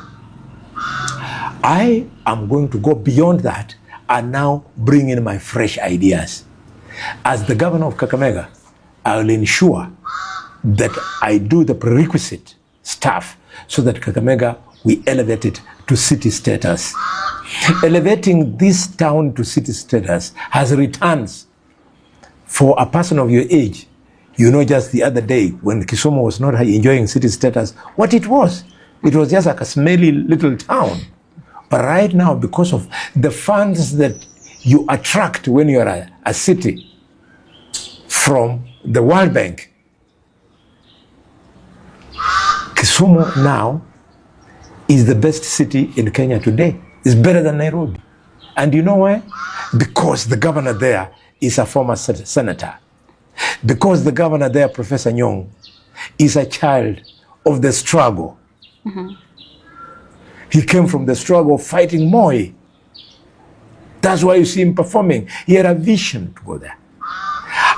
Speaker 2: I am going to go beyond that and now bring in my fresh ideas. As the governor of Kakamega, I will ensure that I do the prerequisite stuff so that Kakamega, we elevate it to city status. Elevating this town to city status has returns for a person of your age. You know, just the other day when Kisumu was not enjoying city status, what it was just like a smelly little town. But right now, because of the funds that you attract when you are a city from the World Bank, Kisumu now is the best city in Kenya today. It's better than Nairobi. And you know why? Because the governor there is a former senator. Because the governor there, Professor Nyong, is a child of the struggle. He came from the struggle fighting Moi. That's why you see him performing. He had a vision to go there.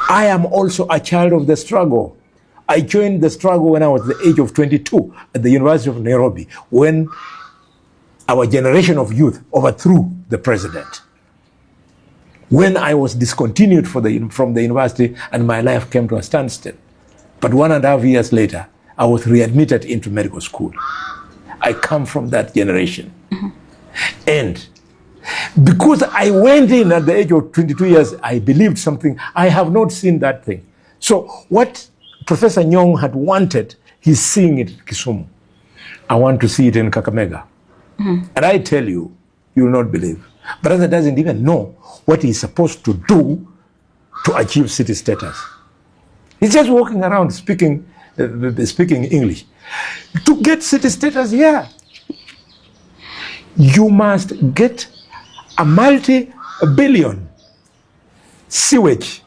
Speaker 2: I am also a child of the struggle. I joined the struggle when I was the age of 22 at the University of Nairobi, when our generation of youth overthrew the president. When I was discontinued from the university and my life came to a standstill. But 1.5 years later, I was readmitted into medical school. I come from that generation. And because I went in at the age of 22 years, I believed something. I have not seen that thing. So what Professor Nyong had wanted, he's seeing it in Kisumu. I want to see it in Kakamega. And I tell you, you will not believe. Brother doesn't even know what he's supposed to do to achieve city status. He's just walking around speaking English. To get city status, you must get a multi-billion sewage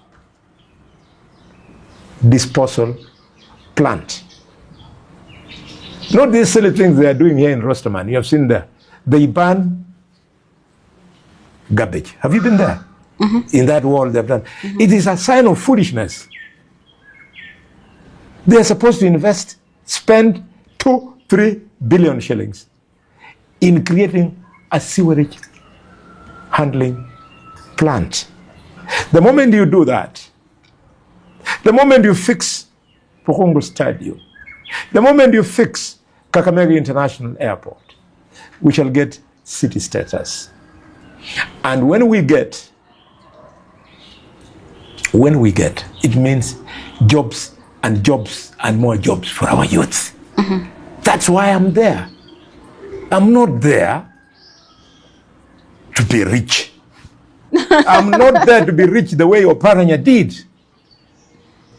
Speaker 2: disposal plant. Not these silly things they are doing here in Rosterman. You have seen there. They burn garbage. Have you been there? In that wall they've done. It is a sign of foolishness. They are supposed to spend 2-3 billion shillings in creating a sewerage handling plant. The moment you do that, the moment you fix Pokongo Stadium, the moment you fix Kakamega International Airport, we shall get city status. And when we get, it means jobs and jobs and more jobs for our youth. That's why I'm there. I'm not there to be rich. I'm not there to be rich the way Oparanya did.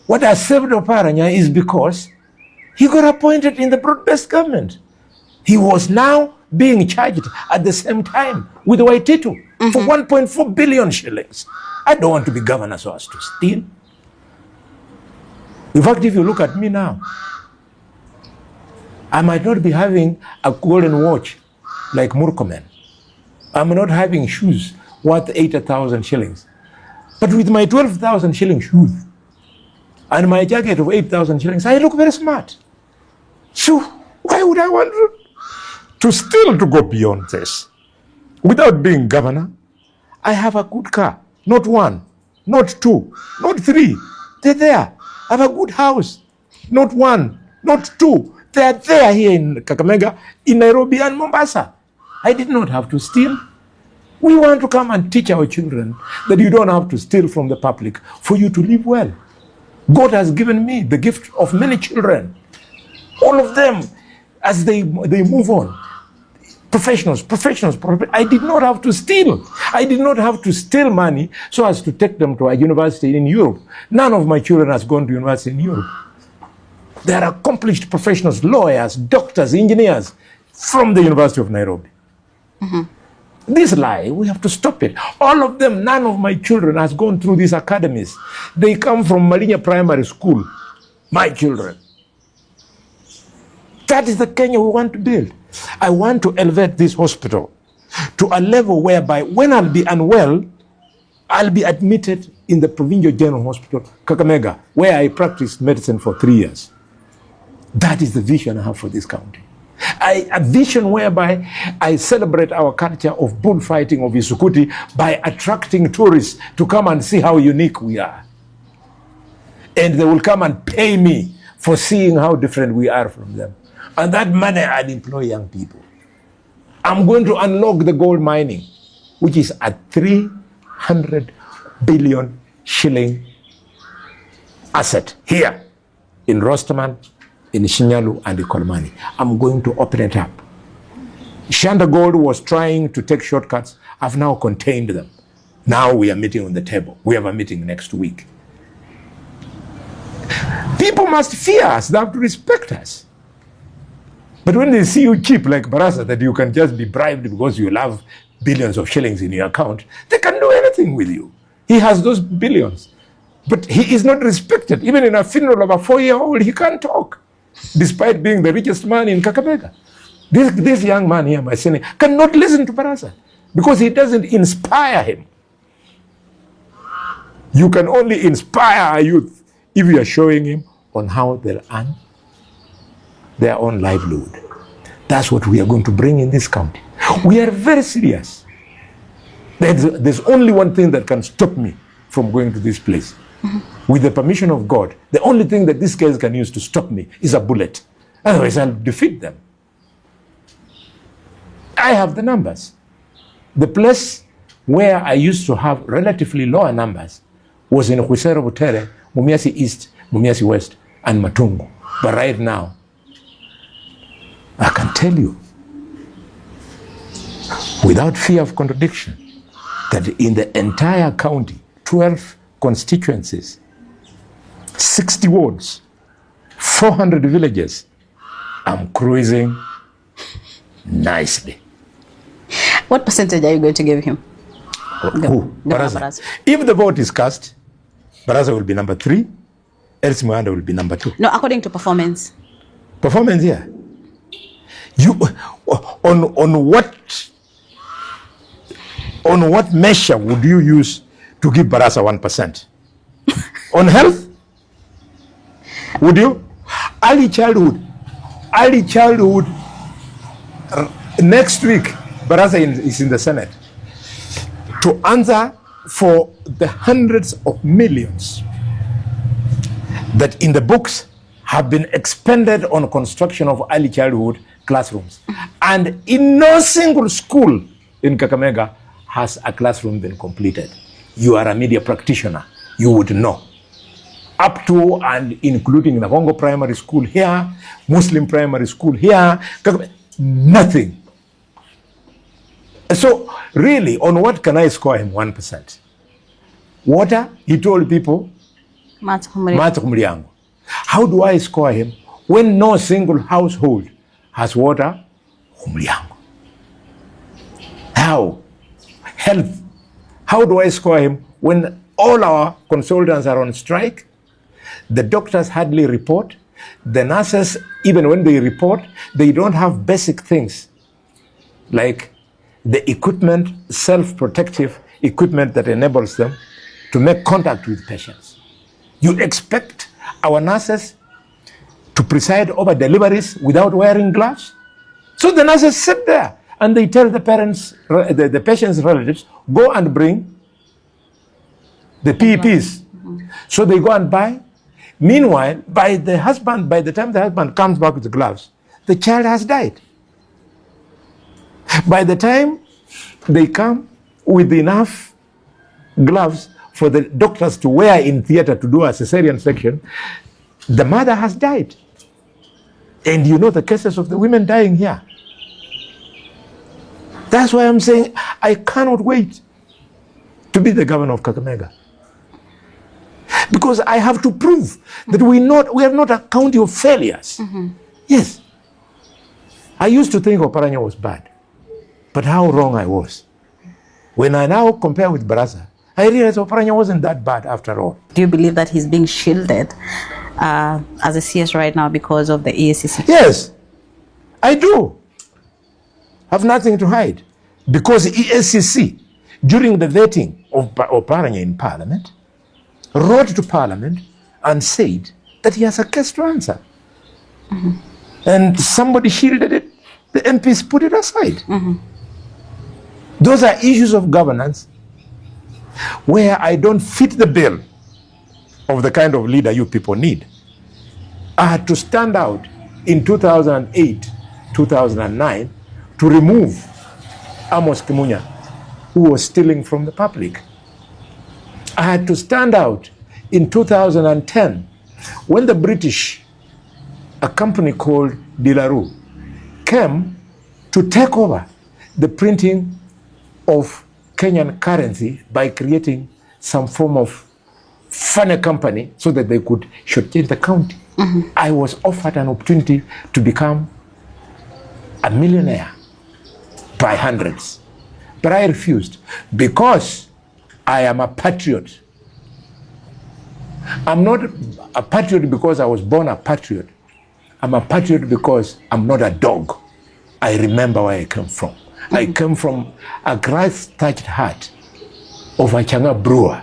Speaker 2: What I saved Oparanya is because he got appointed in the broad-based government. He was now being charged at the same time with Waititu for 1.4 billion shillings. I don't want to be governor so as to steal. In fact, if you look at me now, I might not be having a golden watch like Murkomen. I'm not having shoes worth 80,000 shillings. But with my 12,000 shilling shoes and my jacket of 8,000 shillings, I look very smart. So why would I want to still to go beyond this? Without being governor, I have a good car. Not one, not two, not three. They're there. I have a good house. Not one, not two. They're there here in Kakamega, in Nairobi and Mombasa. I did not have to steal. We want to come and teach our children that you don't have to steal from the public for you to live well. God has given me the gift of many children. All of them, as they move on. Professionals. I did not have to steal. I did not have to steal money so as to take them to a university in Europe. None of my children has gone to university in Europe. They are accomplished professionals, lawyers, doctors, engineers from the University of Nairobi. This lie, we have to stop it. All of them, none of my children has gone through these academies. They come from Malinya Primary School, my children. That is the Kenya we want to build. I want to elevate this hospital to a level whereby when I'll be unwell, I'll be admitted in the Provincial General Hospital, Kakamega, where I practiced medicine for 3 years. That is the vision I have for this county. A vision whereby I celebrate our culture of bullfighting of Isukuti by attracting tourists to come and see how unique we are. And they will come and pay me for seeing how different we are from them. And that money I'd employ young people. I'm going to unlock the gold mining, which is a 300 billion shilling asset here in Rosterman, in Shinyalu and in Kolmani. I'm going to open it up. Shanda Gold was trying to take shortcuts. I've now contained them. Now we are meeting on the table. We have a meeting next week. People must fear us. They have to respect us. But when they see you cheap like Barasa, that you can just be bribed because you have billions of shillings in your account, they can do anything with you. He has those billions. But he is not respected. Even in a funeral of a 4-year-old, he can't talk, despite being the richest man in Kakamega. This young man here, my senior, cannot listen to Barasa because he doesn't inspire him. You can only inspire a youth if you are showing him on how they'll earn their own livelihood. That's what we are going to bring in this county. We are very serious. There's only one thing that can stop me from going to this place. With the permission of God, the only thing that these guys can use to stop me is a bullet. Otherwise, I'll defeat them. I have the numbers. The place where I used to have relatively lower numbers was in Khwisero Butere, Mumiasi East, Mumiasi West, and Matungu. But right now, I can tell you, without fear of contradiction, that in the entire county, 12 constituencies, 60 wards, 400 villages, I'm cruising nicely.
Speaker 1: What percentage are you going to give him?
Speaker 2: Who? Baraza. If the vote is cast, Baraza will be number 3, Elsie Mwanda will be number 2.
Speaker 1: No, according to performance.
Speaker 2: Performance, yeah. You on what measure would you use to give Barasa 1%? On health? Would you? Early childhood. Next week, Barasa is in the Senate to answer for the hundreds of millions that in the books have been expended on construction of early childhood classrooms. And in no single school in Kakamega has a classroom been completed. You are a media practitioner, you would know. Up to and including Nagongo Primary School here, Muslim Primary School here, nothing. So really, on what can I score him 1%? Water, he told people, Mata. How do I score him when no single household has water? How? Health. How do I score him when all our consultants are on strike? The doctors hardly report. The nurses, even when they report, they don't have basic things like the equipment, self-protective equipment that enables them to make contact with patients. You expect our nurses to preside over deliveries without wearing gloves? So the nurses sit there and they tell the parents, the patient's relatives, go and bring the PEPs. So they go and buy. Meanwhile, by the time the husband comes back with the gloves, the child has died. By the time they come with enough gloves for the doctors to wear in theater to do a cesarean section, the mother has died. And you know the cases of the women dying here. That's why I'm saying I cannot wait to be the governor of Kakamega. Because I have to prove that we are not a county of failures. Yes. I used to think Oparanya was bad, but how wrong I was. When I now compare with Baraza, I realize Oparanya wasn't that bad after all.
Speaker 1: Do you believe that he's being shielded as a CS right now because of the EACC?
Speaker 2: Yes, I do. I have nothing to hide. Because EACC, during the vetting of Oparanya in Parliament, wrote to Parliament and said that he has a case to answer. And somebody shielded it. The MPs put it aside. Those are issues of governance where I don't fit the bill of the kind of leader you people need. I had to stand out in 2008, 2009 to remove Amos Kimunya, who was stealing from the public. I had to stand out in 2010 when the British, a company called Dilaru, came to take over the printing of Kenyan currency by creating some form of funny company so that they could shortchange the county. I was offered an opportunity to become a millionaire by hundreds. But I refused because I am a patriot. I'm not a patriot because I was born a patriot. I'm a patriot because I'm not a dog. I remember where I came from. I came from a grass-thatched hut of a Changa brewer,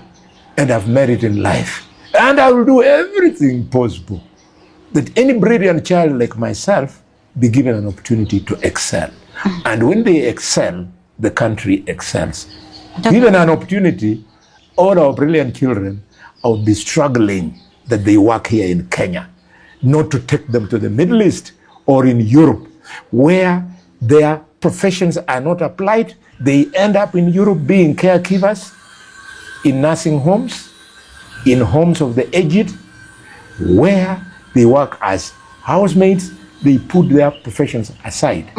Speaker 2: and I've made it in life. And I will do everything possible that any brilliant child like myself be given an opportunity to excel. And when they excel, the country excels. Given an opportunity, all our brilliant children will be struggling that they work here in Kenya, not to take them to the Middle East or in Europe, where their professions are not applied. They end up in Europe being caregivers, in nursing homes, in homes of the aged, where they work as housemaids. They put their professions aside.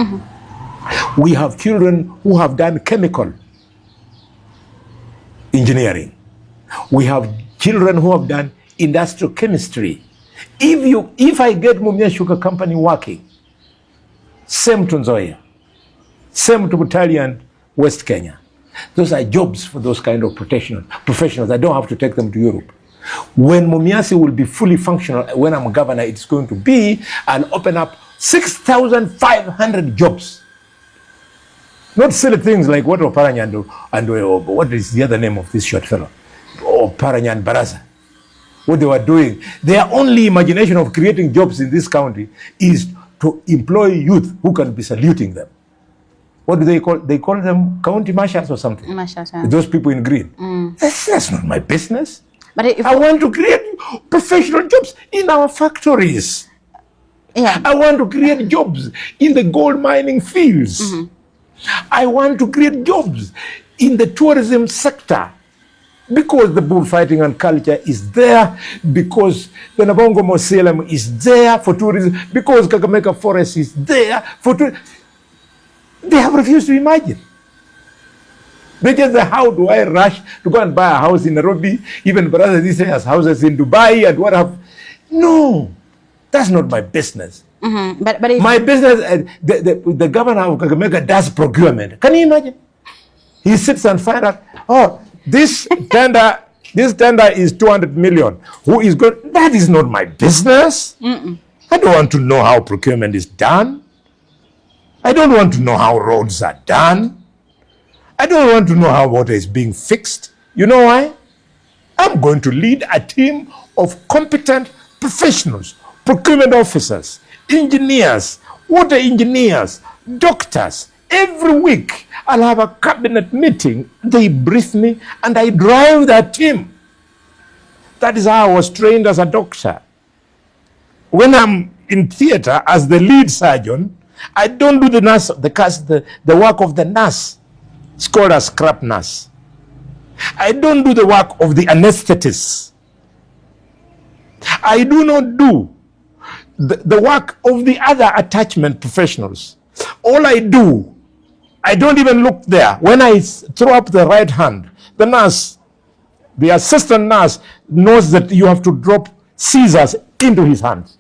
Speaker 2: We have children who have done chemical engineering. We have children who have done industrial chemistry. If I get Mumia Sugar Company working, same to Nzoia, same to Battalion, West Kenya. Those are jobs for those kind of professionals. I don't have to take them to Europe. When Mumiasi will be fully functional, when I'm governor, it's going to be, I'll open up 6,500 jobs. Not silly things like what Oparanya and what is the other name of this short fellow? Oparanya and Baraza. What they were doing. Their only imagination of creating jobs in this county is to employ youth who can be saluting them. What do they call? They call them county marshals or something. Marshals, yeah. Those people in green. That's not my business. But I want to create professional jobs in our factories. Yeah. I want to create jobs in the gold mining fields. I want to create jobs in the tourism sector, because the bullfighting and culture is there, because the Nabongo Mausoleum is there for tourism, because Kakamega Forest is there for tourism. They have refused to imagine. They just say, how do I rush to go and buy a house in Nairobi? Even brothers, this has houses in Dubai and what have. No, that's not my business. But if my business, the governor of Kakamega does procurement. Can you imagine? He sits and finds out, oh, this tender is 200 million. Who is good? That is not my business. I don't want to know how procurement is done. I don't want to know how roads are done. I don't want to know how water is being fixed. You know why? I'm going to lead a team of competent professionals, procurement officers, engineers, water engineers, doctors. Every week, I'll have a cabinet meeting. They brief me, and I drive that team. That is how I was trained as a doctor. When I'm in theater as the lead surgeon, I don't do the work of the nurse. It's called a scrap nurse. I don't do the work of the anesthetist. I do not do the work of the other attachment professionals. All I do, I don't even look there. When I throw up the right hand, the nurse The assistant nurse knows that you have to drop scissors into his hands.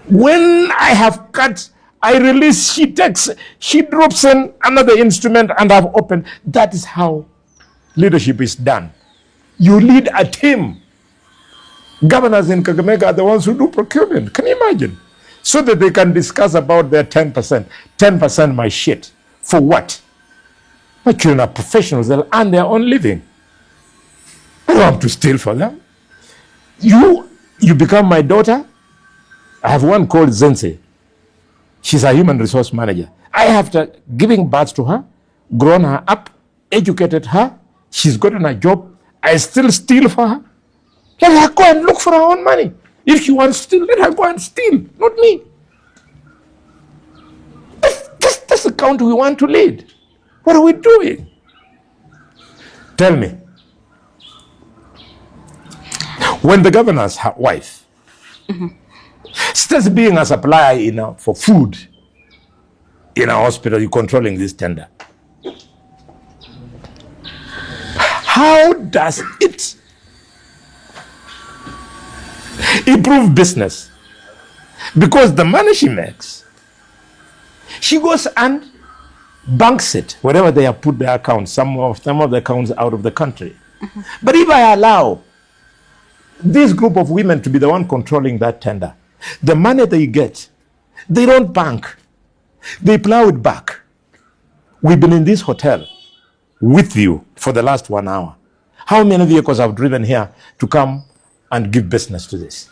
Speaker 2: When I have cut, I release, she drops in another instrument and I've opened. That is how leadership is done. You lead a team. Governors in Kakamega are the ones who do procurement. Can you imagine? So that they can discuss about their 10%. 10% my shit. For what? My children are professionals. They'll earn their own living. I don't have to steal for them. You become my daughter. I have one called Zense. She's a human resource manager. I have to giving birth to her, grown her up, educated her. She's gotten a job. I still steal for her. Let her go and look for her own money. If she wants to steal, let her go and steal, not me. That's the country we want to lead. What are we doing? Tell me. When the governor's wife starts being a supplier for food in a hospital, you're controlling this tender. How does it improve business? Because the money she makes, she goes and banks it wherever they have put their accounts. Some of the accounts out of the country. But if I allow this group of women to be the one controlling that tender, the money they get, they don't bank. They plow it back. We've been in this hotel with you for the last 1 hour. How many vehicles have driven here to come and give business to this?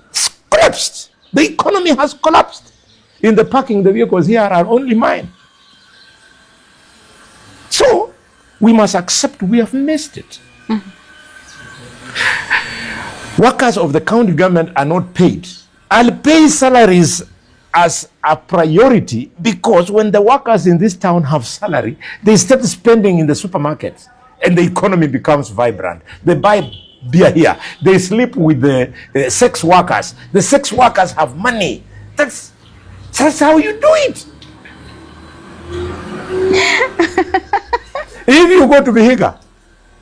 Speaker 2: It's collapsed. The economy has collapsed. In the parking, the vehicles here are only mine. So we must accept we have missed it. Workers of the county government are not paid. I'll pay salaries as a priority because when the workers in this town have salary, they start spending in the supermarkets and the economy becomes vibrant. They buy beer here. They sleep with the sex workers. The sex workers have money. That's how you do it. If you go to Vihiga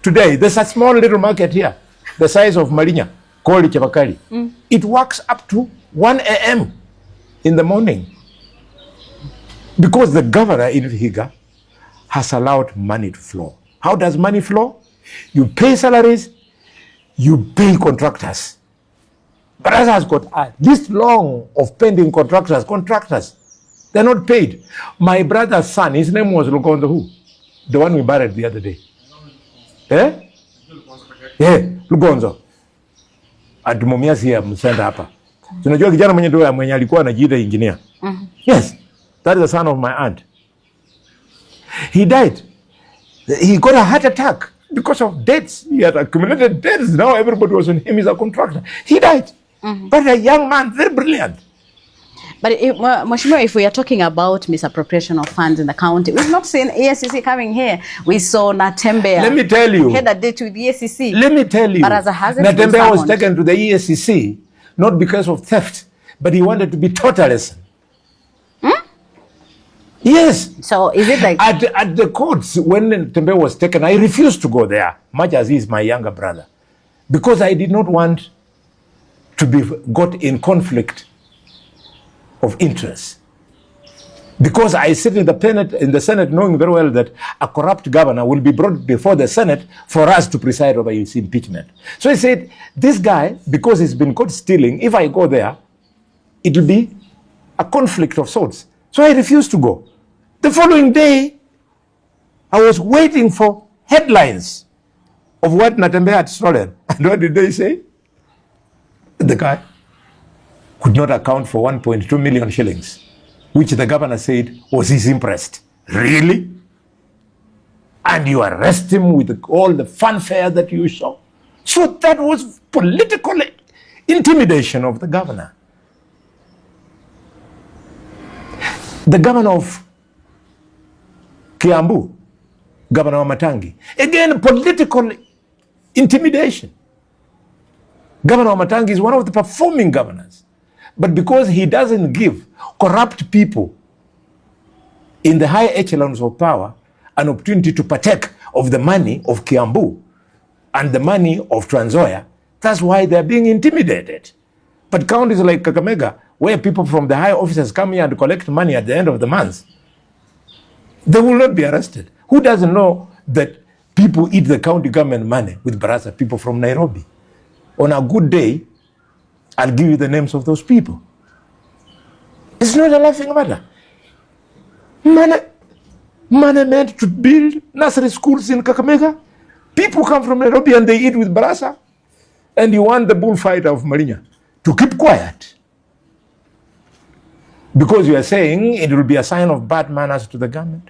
Speaker 2: today, there's a small little market here, the size of Marinya, called Chavakali. It works up to 1 a.m. in the morning because the governor in Vihiga has allowed money to flow. How does money flow? You pay salaries, you pay contractors. Baraza has got a list long of pending contractors. They're not paid. My brother's son, his name was Lugonzo who? The one we buried the other day. Yeah, Lugonzo. Atumomia siya msenda hapa. Tunajua kijana mwenye alikuwa anajiita engineer. Yes, that is the son of my aunt. He died. He got a heart attack because of debts. He had accumulated debts. Now everybody was on him. He's a contractor. He died. But a young man, very brilliant.
Speaker 1: But Mheshimiwa, if we are talking about misappropriation of funds in the county, we've not seen EACC coming here. We saw Natembeya.
Speaker 2: Let me tell you.
Speaker 1: Had a date with the EACC.
Speaker 2: Let me tell you. Natembeya was taken to the EACC not because of theft, but he wanted to be totalist. Yes.
Speaker 1: So is it like
Speaker 2: at the courts when Natembeya was taken, I refused to go there, much as he is my younger brother, because I did not want to be got in conflict of interest. Because I sit in the Senate knowing very well that a corrupt governor will be brought before the Senate for us to preside over his impeachment. So he said, this guy, because he's been caught stealing, if I go there, it will be a conflict of sorts. So I refused to go. The following day, I was waiting for headlines of what Natembeya had stolen. And what did they say? The guy could not account for 1.2 million shillings, which the governor said was his interest. Really? And you arrest him with all the fanfare that you saw? So that was political intimidation of the governor. The governor of Kiambu, Governor Matangi, again political intimidation. Governor Matangi is one of the performing governors. But because he doesn't give corrupt people in the high echelons of power an opportunity to partake of the money of Kiambu and the money of Trans Nzoia. That's why they're being intimidated. But counties like Kakamega, where people from the high officers come here and collect money at the end of the month, they will not be arrested. Who doesn't know that people eat the county government money with Barasa, people from Nairobi? On a good day, I'll give you the names of those people. It's not a laughing matter. Money meant to build nursery schools in Kakamega. People come from Nairobi and they eat with Barasa. And you want the bullfighter of Marinya to keep quiet. Because you are saying it will be a sign of bad manners to the government.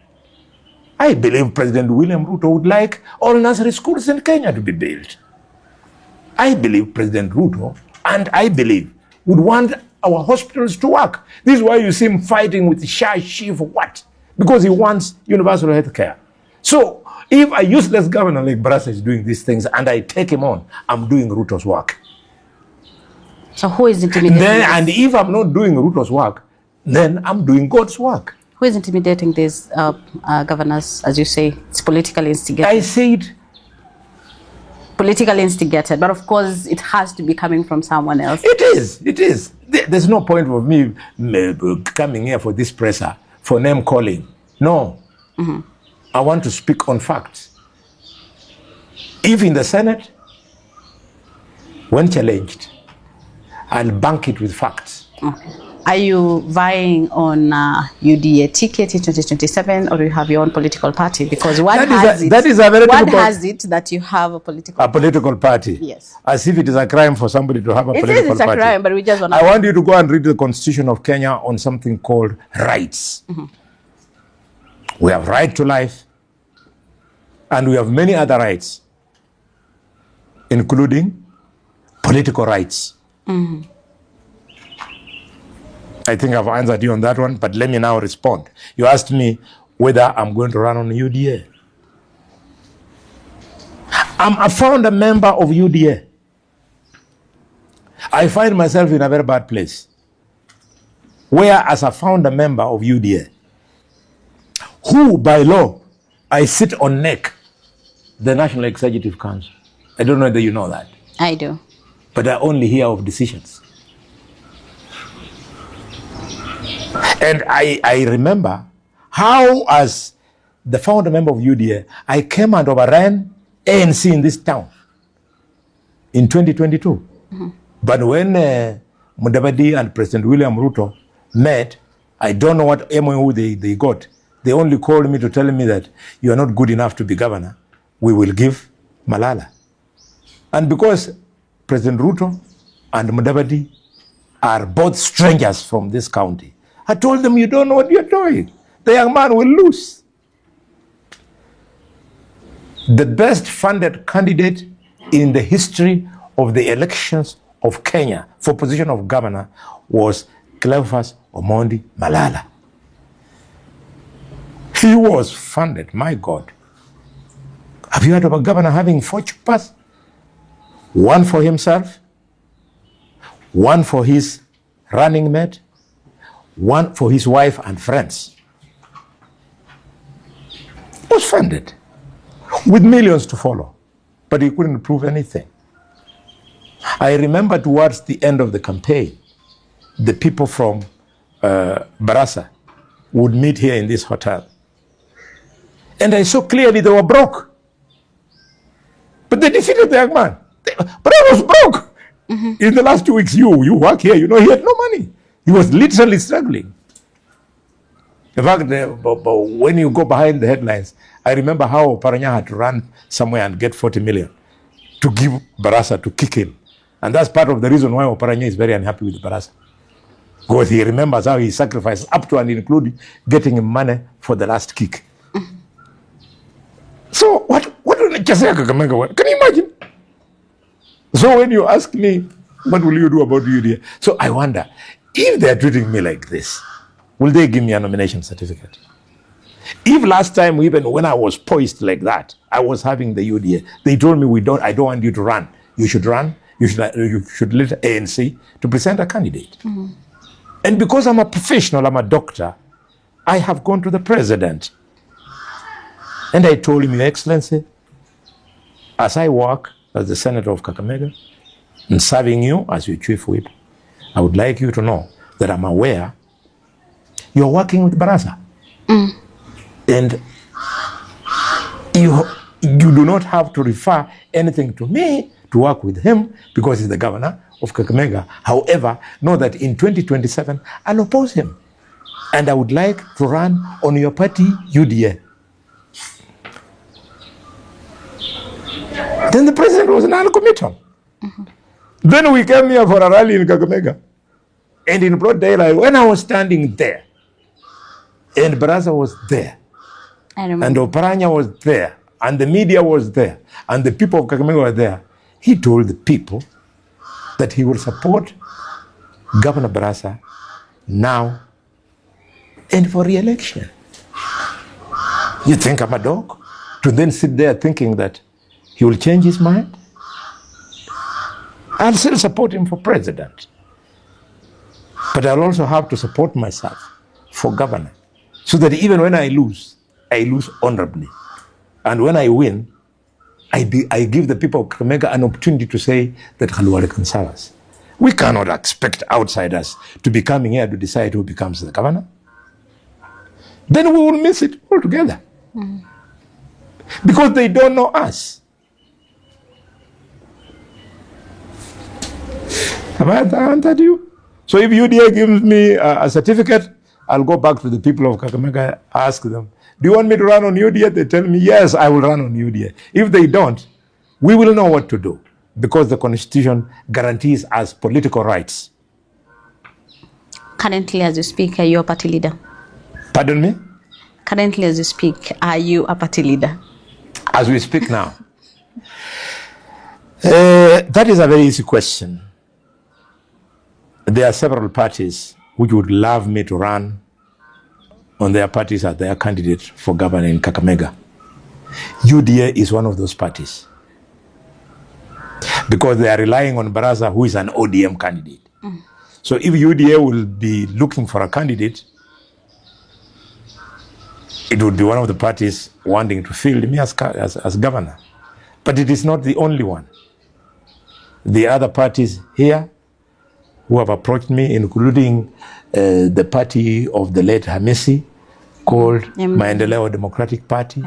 Speaker 2: I believe President William Ruto would like all nursery schools in Kenya to be built. I believe President Ruto, and I believe, would want our hospitals to work. This is why you see him fighting with Shah Chief what? Because he wants universal health care. So if a useless governor like Barasa is doing these things and I take him on, I'm doing Ruto's work.
Speaker 1: So who is intimidating
Speaker 2: And if I'm not doing Ruto's work, then I'm doing God's work.
Speaker 1: Who is intimidating these governors, as you say? It's politically instigated.
Speaker 2: I said
Speaker 1: politically instigated, but of course it has to be coming from someone else.
Speaker 2: It is. There's no point of me coming here for this presser, for name calling. No. Mm-hmm. I want to speak on facts. If in the Senate, when challenged, I'll bank it with facts.
Speaker 1: Okay. Are you vying on UDA ticket in 2027, or do you have your own political party? Because one has it that you have a political
Speaker 2: party.
Speaker 1: Yes.
Speaker 2: As if it is a crime for somebody to have a political party.
Speaker 1: It is a crime, but we just want to...
Speaker 2: I want you to go and read the Constitution of Kenya on something called rights. Mm-hmm. We have right to life, and we have many other rights, including political rights. Mm-hmm. I think I've answered you on that one, but let me now respond. You asked me whether I'm going to run on UDA. I'm a founder member of UDA. I find myself in a very bad place, where as a founder member of UDA, who by law, I sit on NEC, the National Executive Council. I don't know whether you know that.
Speaker 1: I do.
Speaker 2: But I only hear of decisions. And I remember how, as the founder member of UDA, I came and overran ANC in this town in 2022. Mm-hmm. But when Mutembei and President William Ruto met, I don't know what MOU they got. They only called me to tell me that you are not good enough to be governor. We will give Malala. And because President Ruto and Mutembei are both strangers from this county, I told them, you don't know what you're doing. The young man will lose. The best funded candidate in the history of the elections of Kenya for position of governor was Cleophas Omondi Malala. He was funded, my God. Have you heard of a governor having 4 chupas? One for himself, one for his running mate, one for his wife and friends. Was funded with millions to follow, but he couldn't prove anything. I remember towards the end of the campaign, the people from Barasa would meet here in this hotel. And I saw clearly they were broke. But they defeated the young man. But I was broke. Mm-hmm. In the last 2 weeks, you work here, you know, he had no money. He was literally struggling. In fact, when you go behind the headlines, I remember how Paranya had to run somewhere and get 40 million to give Barasa to kick him. And that's part of the reason why Paranya is very unhappy with Barasa. Because he remembers how he sacrificed up to and including getting him money for the last kick. Mm-hmm. So what can you imagine? So when you ask me, what will you do about UDA? So I wonder, if they're treating me like this, will they give me a nomination certificate? If last time, even when I was poised like that, I was having the UDA, they told me, I don't want you to run. You should run. You should let ANC to present a candidate. Mm-hmm. And because I'm a professional, I'm a doctor, I have gone to the president. And I told him, Your Excellency, as I work as the Senator of Kakamega and serving you as your chief whip, I would like you to know that I'm aware you're working with Baraza. And you do not have to refer anything to me to work with him because he's the governor of Kakamega. However, know that in 2027, I'll oppose him. And I would like to run on your party, UDA. Then the president was non-committal. Then we came here for a rally in Kakamega. And in broad daylight, when I was standing there, and Baraza was there, and Oparanya was there, and the media was there, and the people of Kakamega were there, he told the people that he will support Governor Baraza now and for re-election. You think I'm a dog? To then sit there thinking that he will change his mind? I'll still support him for president. But I'll also have to support myself for governor. So that even when I lose honorably. And when I win, I give the people of Kakamega an opportunity to say that Khalwale can serve us. We cannot expect outsiders to be coming here to decide who becomes the governor. Then we will miss it altogether. Because they don't know us. Have I answered you? So if UDA gives me a certificate, I'll go back to the people of Kakamega, ask them, do you want me to run on UDA? They tell me, yes, I will run on UDA. If they don't, we will know what to do because the Constitution guarantees us political rights.
Speaker 1: Currently, as you speak, are you a party leader?
Speaker 2: Pardon me?
Speaker 1: Currently, as you speak, are you a party leader?
Speaker 2: As we speak now. That is a very easy question. There are several parties which would love me to run on their parties as their candidate for governor in Kakamega. UDA is one of those parties. Because they are relying on Baraza, who is an ODM candidate. So if UDA will be looking for a candidate, it would be one of the parties wanting to field me as governor. But it is not the only one. The other parties here who have approached me, including the party of the late Hamisi, called Maendeleo Democratic Party.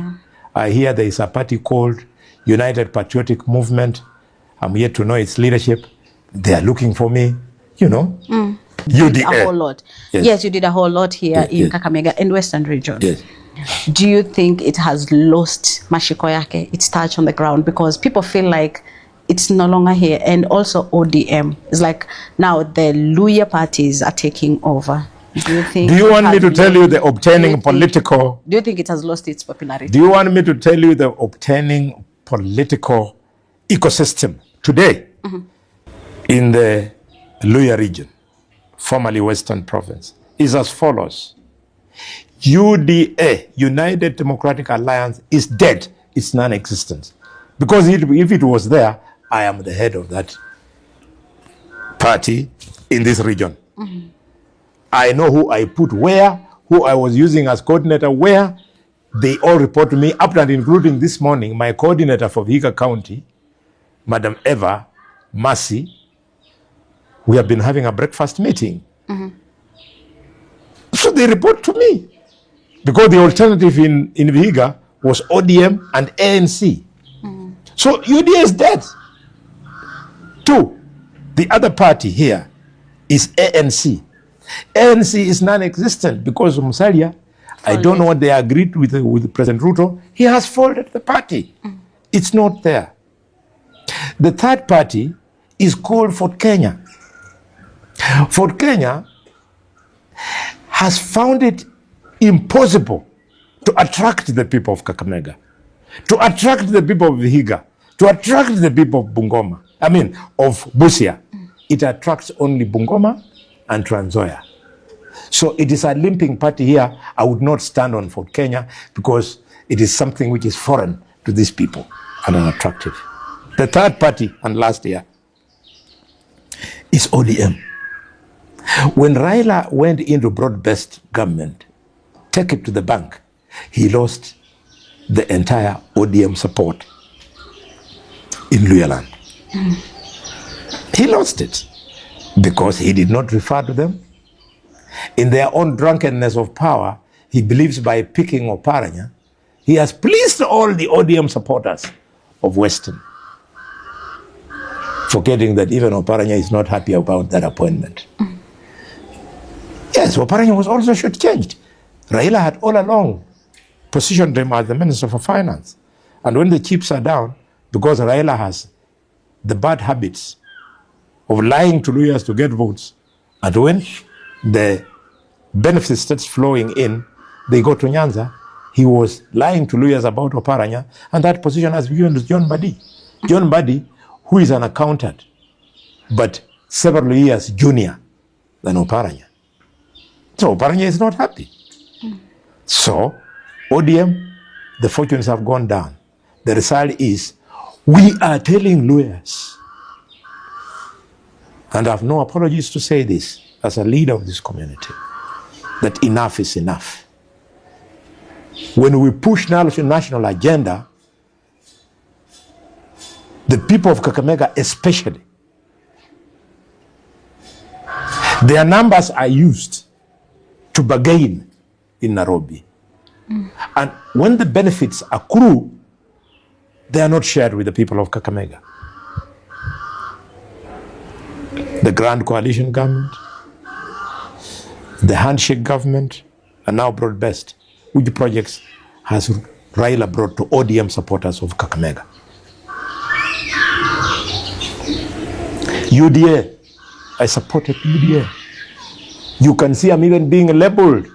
Speaker 2: I hear there is a party called United Patriotic Movement. I'm yet to know its leadership. They are looking for me, you know.
Speaker 1: You did a whole lot. Yes, you did a whole lot here in Kakamega and Western region.
Speaker 2: Yes.
Speaker 1: Do you think it has lost mashiko yake, its touch on the ground? Because people feel like it's no longer here. And also ODM. It's like now the Luya parties are taking over. Do you want me to tell you the obtaining political... Do you think it has lost its popularity?
Speaker 2: Do you want me to tell you the obtaining political ecosystem today in the Luya region, formerly Western Province, is as follows. UDA, United Democratic Alliance, is dead. It's non-existent. Because if it was there, I am the head of that party in this region. I know who I put where, who I was using as coordinator where. They all report to me, up and including this morning, my coordinator for Vihiga County, Madam Eva Mercy. We have been having a breakfast meeting. So they report to me. Because the alternative in Vihiga was ODM and ANC. So UDA is dead. Two, the other party here is ANC. ANC is non-existent because Musalia, I don't know what they agreed with President RUTO. He has folded the party. It's not there. The third party is called Fort Kenya. Fort Kenya has found it impossible to attract the people of Kakamega, to attract the people of Vihiga, to attract the people of Bungoma, of Busia. It attracts only Bungoma and Trans Nzoia. So it is a limping party here. I would not stand on Fort Kenya because it is something which is foreign to these people and unattractive. The third party, and last year, is ODM. When Raila went into broad-based government, take it to the bank, he lost the entire ODM support in Luhyaland. He lost it because he did not refer to them. In their own drunkenness of power, he believes by picking Oparanya, he has pleased all the ODM supporters of Western, forgetting that even Oparanya is not happy about that appointment. Yes, Oparanya was also shortchanged. Raila had all along positioned him as the Minister for Finance. And when the chips are down, because Raila has the bad habits of lying to lawyers to get votes, and when the benefits starts flowing in, they go to Nyanza. He was lying to lawyers about Oparanya, and that position has been given to John Mbadi. John Mbadi, who is an accountant, but several years junior than Oparanya. So Oparanya is not happy. So ODM, the fortunes have gone down. The result is we are telling lawyers, and I have no apologies to say this as a leader of this community, that enough is enough. When we push national agenda, the people of Kakamega especially, their numbers are used to bargain in Nairobi. And when the benefits accrue, they are not shared with the people of Kakamega. The Grand Coalition government, the handshake government, and now broad-based, which projects has Raila brought to ODM supporters of Kakamega? UDA, I supported UDA. You can see I'm even being labeled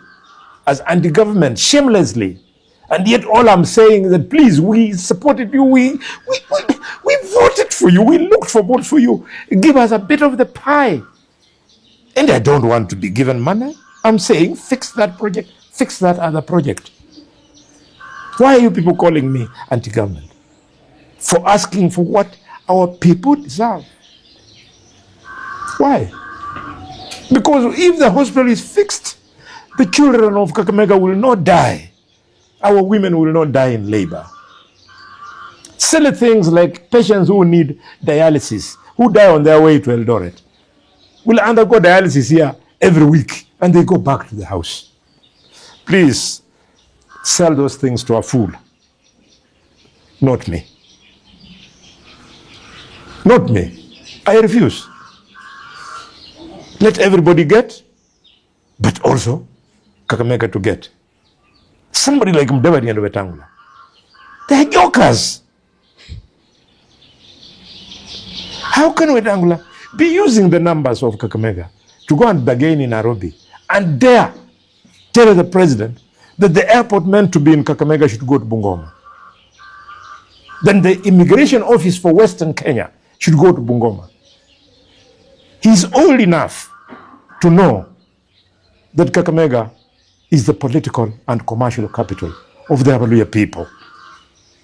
Speaker 2: as anti-government shamelessly. And yet all I'm saying is that please, we supported you, we voted for you, we looked for votes for you. Give us a bit of the pie. And I don't want to be given money. I'm saying fix that project, fix that other project. Why are you people calling me anti-government? For asking for what our people deserve. Why? Because if the hospital is fixed, the children of Kakamega will not die. Our women will not die in labor. Silly things like patients who need dialysis, who die on their way to Eldoret, will undergo dialysis here every week and they go back to the house. Please sell those things to a fool. Not me. Not me. I refuse. Let everybody get, but also Kakamega to get. Somebody like Mutembei and Wetangula, they're jokers. How can Wetangula be using the numbers of Kakamega to go and bargain in Nairobi and dare tell the president that the airport meant to be in Kakamega should go to Bungoma? Then the immigration office for Western Kenya should go to Bungoma. He's old enough to know that Kakamega is the political and commercial capital of the Abaluya people.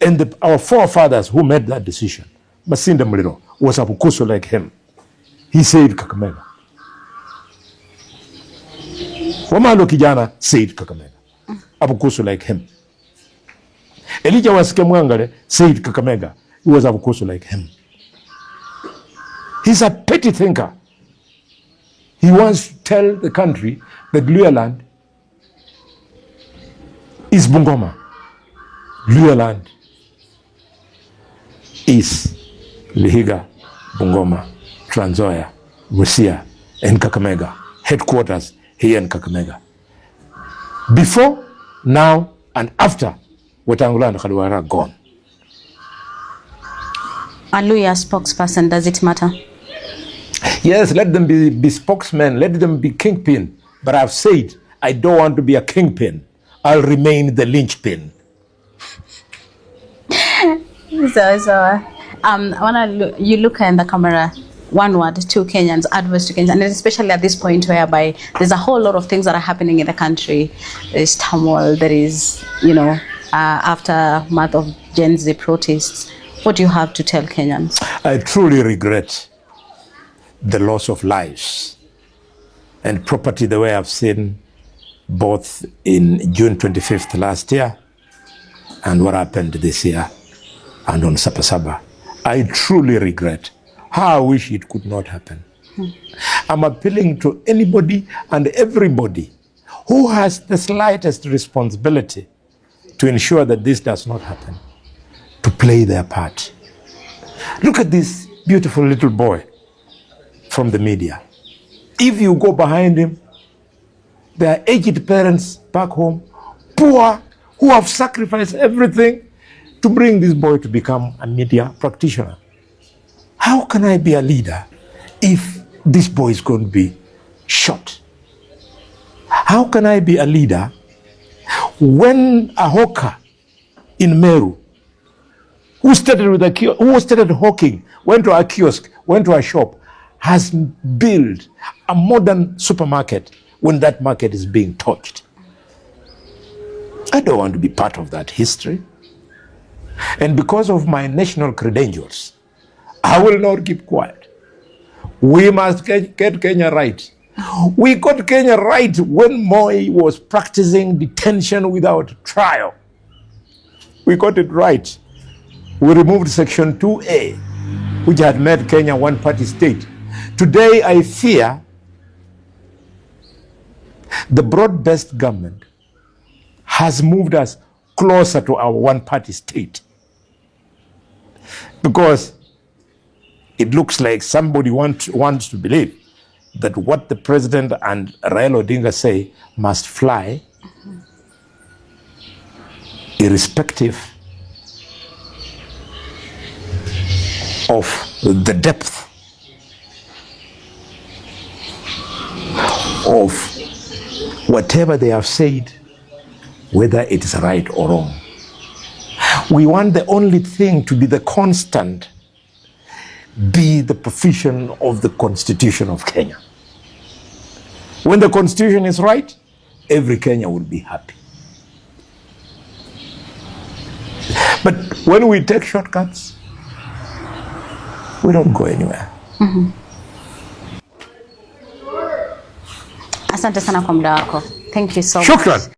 Speaker 2: And our forefathers who made that decision, Masinda Muliro was Abukusu like him. He saved Kakamega. Wamalo Kijana saved Kakamega. Abukusu like him. Elijah Wasikemwangale saved Kakamega. He was Abukusu like him. He's a petty thinker. He wants to tell the country that Luhyaland is Bungoma. Luhyaland is Vihiga, Bungoma, Trans Nzoia, Busia, and Kakamega. Headquarters here in Kakamega. Before, now, and after Wetangula and Khalwale are gone.
Speaker 1: A Luhya spokesperson, does it matter?
Speaker 2: Yes, let them be spokesmen, let them be kingpin. But I've said, I don't want to be a kingpin. I'll remain the linchpin.
Speaker 1: You look in the camera, one word, two Kenyans, adverse to Kenyans, and especially at this point whereby there's a whole lot of things that are happening in the country. There's turmoil, there is, aftermath of Gen Z protests. What do you have to tell Kenyans?
Speaker 2: I truly regret the loss of lives and property the way I've seen both in June 25th last year and what happened this year and on Sabasaba, I truly regret. How I wish it could not happen. I'm appealing to anybody and everybody who has the slightest responsibility to ensure that this does not happen, to play their part. Look at this beautiful little boy from the media. If you go behind him, there are aged parents back home, poor, who have sacrificed everything to bring this boy to become a media practitioner. How can I be a leader if this boy is going to be shot? How can I be a leader when a hawker in Meru, who started hawking, went to a kiosk, went to a shop, has built a modern supermarket when that market is being torched? I don't want to be part of that history. And because of my national credentials, I will not keep quiet. We must get Kenya right. We got Kenya right when Moi was practicing detention without trial. We got it right. We removed Section 2A, which had made Kenya one-party state. Today, I fear the broad-based government has moved us closer to our one-party state, because it looks like somebody wants to believe that what the president and Raila Odinga say must fly, irrespective of the depth of whatever they have said, whether it is right or wrong. We want the only thing to be the constant, be the provision of the Constitution of Kenya. When the Constitution is right, every Kenyan will be happy. But when we take shortcuts, we don't go anywhere.
Speaker 1: Asante sana kwa muda wako. Thank you so much.
Speaker 2: Shukran.